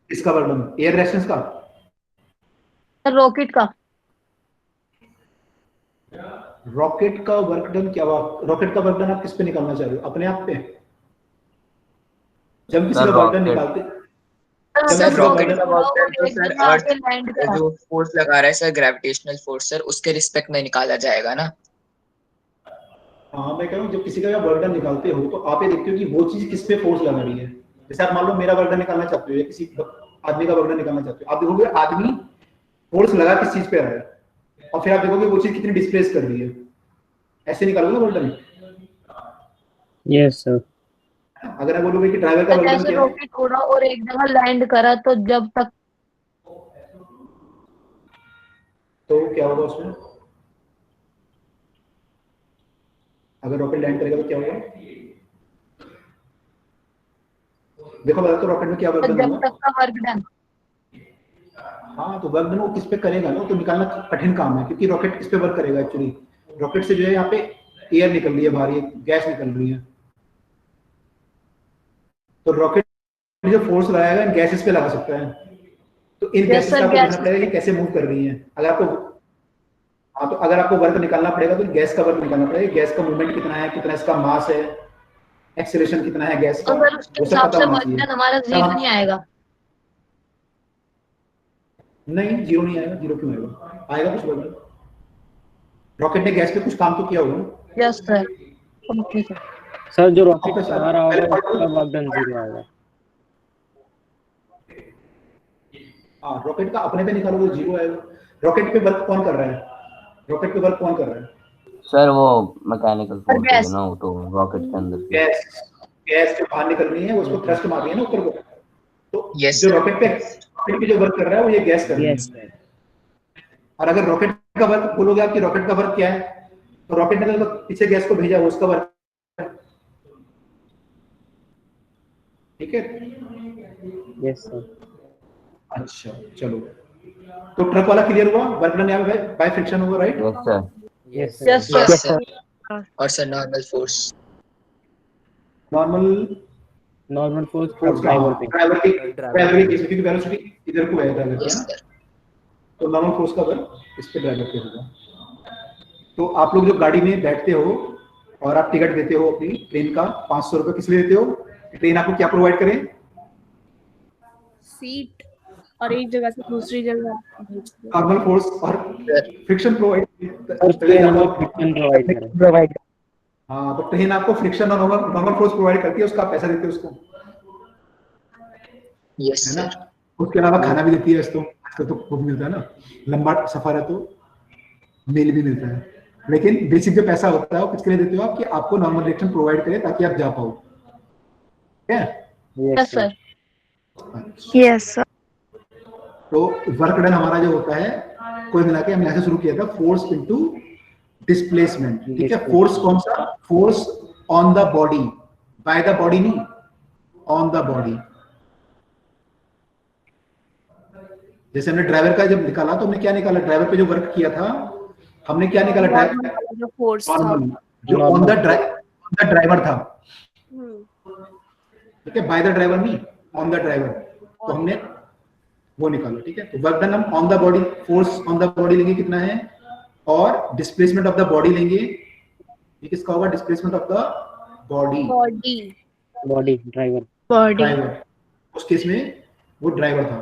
इसका वर्क डन एयर रेजिस्टेंस का। सर रॉकेट का। रॉकेट का वर्क डन क्या हुआ? रॉकेट का वर्क डन आप किस पे निकालना चाह रहे हो? अपने आप पे? जब हम किसी सर का वर्क डन रॉकेट निकालते, सर जब किसी का वर्क रॉकेट डन, का उड़ा वर्क डन और तो एक सर जगह अर्थ आके लैंड पे करा। जो फोर्स लगा रहा है सर, ग्रेविटेशनल फोर्स सर, उसके रिस्पेक्ट में निकाला जाएगा ना। हाँ मैं कह रहा हूँ जब किसी का वर्क डन निकालते हो तो आप ये देखते हो कि वो चीज किस पे फोर्स लगा रही है। जैसे आप मान लो मेरा वर्क डन निकालना चाहते हो या किसी आदमी का वर्क डन निकालना चाहते हो, आप देखोगे आदमी फोर्स लगा किस चीज पे रहा है, और फिर आप देखोगे वो चीज कितनी डिस्प्लेस कर रही है। ऐसे निकालोगे वर्क डन। Yes sir. अगर आप बोलोगे कि ड्राइवर का वर्क डन जैसे क्या है, रॉकेट उड़ा और एक जगह लैंड करा, तो जब तक तो क्या होगा उसमें? अगर रॉकेट लैंड करेगा तो क्या होगा? देखो बता, तो रॉकेट में क्या वर्क डन जब होगा? तक का वर्क डन। हाँ तो वर्क डन वो किस पे करेगा ना, तो निकालना कठिन काम है, क्योंकि रॉकेट किस पे वर्क करेगा एक्चुअली? रॉकेट से जो है यहाँ पे एयर निकल रही है बाहर, ये गैस निकल रही है, तो रॉकेट जो फोर्स लगाएगा इन गैसेस पे लगा सकता है। तो इन यस गैसेस सर, का आपको देखना गैस। पड़ेगा कि कैसे मूव कर रही हैं। अगर आपको, हाँ तो अगर आपको वर्क निकालना पड़ेगा तो गैस का वर्क निकालना पड़ेगा, गैस का मूवमेंट कितना है, कितना इसका मास है, एक्सेलरेशन कितना है गैस का, तो सर उसके वो सब हिसाब पता से होना वर्क चाहिए। डन हमारा तब जीरो हम, नहीं आएगा? नहीं जीरो नहीं आएगा। जीरो क्यों आएगा? आएगा कुछ वर्क डन। रॉकेट ने गैस पे कुछ काम तो किया होगा ना। Yes sir. Okay sir. Sir जो रॉकेट आपका चला रहा पहले होगा पढ़ उसका लो। वर्क डन 0 आएगा। हाँ रॉकेट का अपने पे निकालोगे जीरो आएगा। रॉकेट पे वर्क कौन कर रहा है? रॉकेट पे वर्क कौन कर रहा है? सर वो मैकेनिकल फोर्स गैस। होगी ना, वो तो रॉकेट के अंदर की। गैस जो बाहर निकल रही है उसको थ्रस्ट मार रही है ना ऊपर को, तो Yes, जो sir. रॉकेट पे जो वर्क कर रहा है वो ये गैस कर रही यस है। और अगर रॉकेट का वर्क बोलोगे आप कि रॉकेट का वर्क क्या है, तो रॉकेट ने तो पीछे गैस को भेजा, वो उसका वर्क। ठीक है, यस सर। अच्छा चलो, तो ट्रक वाला क्लियर हुआ, वर्क डन यहाँ पे बाय फ्रिक्शन होगा, right? Yes sir. Yes yes sir. Yes, sir. sir. और sir normal force. Normal force force का ड्राइवर पे। ड्राइवर के केस में, क्योंकि वेलोसिटी इधर को है ड्राइवर पे Yes, ना, sir. तो नॉर्मल फोर्स का वर्क इस पे ड्राइवर पे होगा। तो आप लोग जो गाड़ी में बैठते हो और आप टिकट देते हो अपनी ट्रेन का 500 रुपये, किस लिए देते हो? ट्रेन आपको क्या प्रोवाइड करे? सीट और एक जगह से दूसरी जगह भेजते हैं। नॉर्मल फोर्स और फ्रिक्शन प्रोवाइड। ट्रेन हमें फ्रिक्शन प्रोवाइड करे। हाँ, तो ट्रेन आपको फ्रिक्शन और नॉर्मल फोर्स प्रोवाइड करती है, उसका आप पैसा देते हो उसको, Yes, है ना? sir. उसके अलावा खाना भी देती है इसको, आजकल तो खूब मिलता है ना, लंबा सफर है तो मील भी मिलता है। लेकिन बेसिक जो पैसा होता है वो किसके लिए देते हो आप, कि आपको नॉर्मल रिएक्शन प्रोवाइड करे ताकि आप जा पाओ। क्या? Yes sir. Yes sir. तो वर्क डन हमारा जो होता है, कोई मिला के हमने यहाँ से शुरू किया था, फोर्स इनटू डिस्प्लेसमेंट। ठीक है, फोर्स कौन सा? Force on the body, by the body नहीं, ऑन द बॉडी। जैसे हमने ड्राइवर का जब निकाला तो हमने क्या निकाला, ड्राइवर पे जो वर्क किया था हमने क्या निकाला, ड्राइवर जो फोर्स था। नॉर्मल जो ऑन द ड्राइवर था। ठीक है, बाय द ड्राइवर नहीं, ऑन द ड्राइवर, तो हमने वो निकाला। ठीक है, तो वर्क डन हम on the body, force on the body लेंगे कितना है, और डिस्प्लेसमेंट ऑफ द बॉडी लेंगे, ये किसका होगा? Displacement of the body, body driver. Driver, उस केस में वो ड्राइवर था।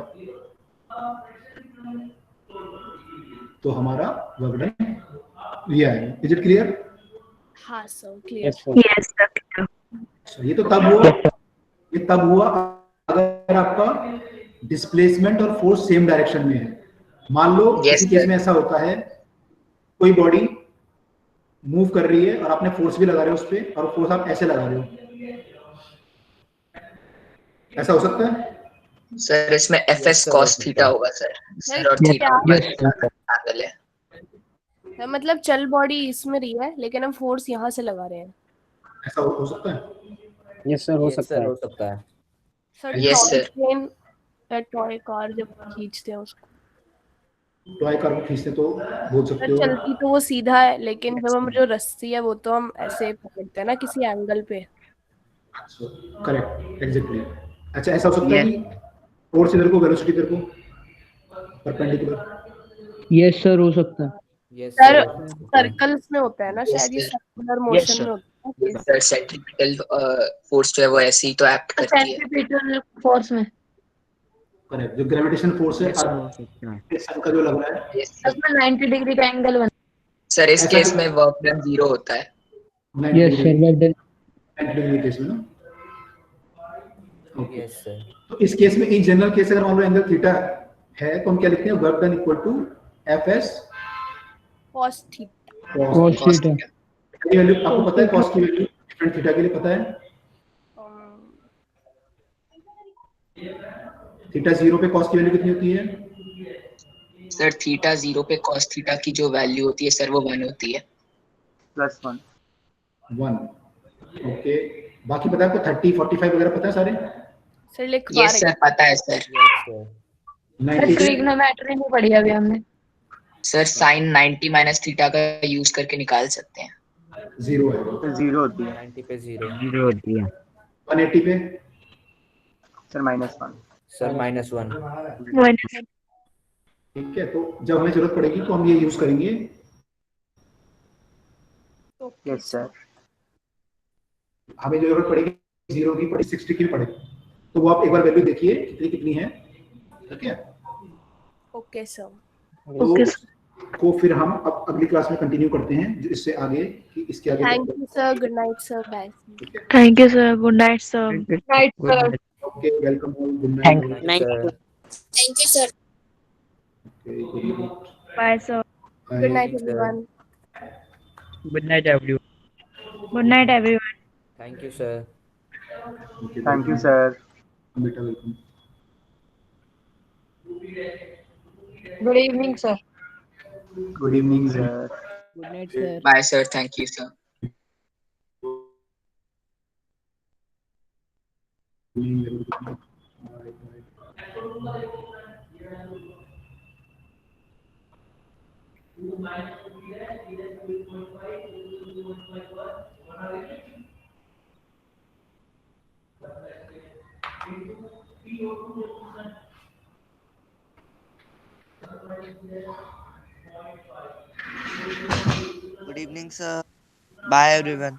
तो हमारा वर्क डन ये है। Is it clear? हाँ सर, यस क्लियर। सर। ये तो तब हुआ अगर आपका डिस्प्लेसमेंट और फोर्स सेम डायरेक्शन में है। मान लो किसी केस में ऐसा होता है, कोई बॉडी मूव कर रही है और आपने फोर्स भी लगा रहे हो उस पर, और फोर्स आप ऐसे लगा रहे हो, ऐसा हो सकता है? सर इसमें FS cos थीटा होगा सर और थीटा एंगल है। मतलब चल बॉडी इसमें रही है लेकिन हम फोर्स यहाँ से लगा रहे हैं, ऐसा हो सकता है? यस सर, हो सकता है। Sir Yes, sir. ट्रेन या टॉय कार जब खींचते हैं उसको, टॉय कार को खींचते तो बोल सकते हो। चलती तो वो सीधा है, लेकिन जब हम जो रस्सी है वो तो हम ऐसे पकड़ते हैं ना किसी एंगल पे। Correct, exactly. अच्छा, ऐसा हो सकता है कि फोर्स इधर को, वेलोसिटी इधर को परपेंडिकुलर। यस सर, हो सकता है। सर सर्कल्स में होता है ना शायद, ये सर्कुलर मोशन में होता है। सर सेंट्रीपिटल फोर्स जो है वो ऐसे ही तो एक्ट करती है। सेंट्रीपिटल फोर्स में करेक्ट, जो ग्रेविटेशन फोर्स है सन का जो लग रहा है, उसमें 90 डिग्री का एंगल बना। सर इस केस में वर्क डन 0 होता है। Yes sir, work done 90 degree case में ना। Yes sir. तो इस केस में इन जनरल केस अगर मान लो एंगल थीटा है तो हम क्या लिखते हैं, work done equal to FS cos theta. cos theta. ये वैल्यू आपको पता है, cos की वैल्यू डिफरेंट थीटा के लिए पता है? थीटा 0 पे cos की वैल्यू कितनी होती है? सर थीटा 0 पे cos थीटा की जो वैल्यू होती है सर वो 1 होती है। +1। 1। ओके, बाकी पता है आपको 30, 45 वगैरह पता है सारे? सर लिखवा यस सर पता है सर। 90 ट्रिग्नोमेट्री नहीं पढ़ी अभी हमने। सर sin 90 माइनस थीटा का यूज करके निकाल सकते हैं। 0 है, तो 0 होती है। 90 पे 0 होती है। 180 पे सर -1। सर -1। ठीक है, तो जब हमें जरूरत पड़ेगी तो हम ये यूज करेंगे। Yes sir. हमें जो जरूरत पड़ेगी 0 की पड़ेगी, 60 की भी पड़ेगी, तो वो आप एक बार वैल्यू देखिए कितनी कितनी है। ठीक है, ओके सर। तो को फिर हम अब अगली क्लास में कंटिन्यू करते हैं, जो इससे आगे कि इसके आगे। Thank you sir, good night sir, bye. Thank you sir, good night sir. Good night sir. Okay, welcome all, good night. Thank you sir. Okay, good night, bye sir, good night everyone. Good night, everyone. Good night, everyone. Thank you, sir. Thank you, sir. बेटा welcome. Good evening, sir. Good evening, Sir. Good night, sir. Bye, sir. Thank you, sir. Good evening, sir. Bye, everyone.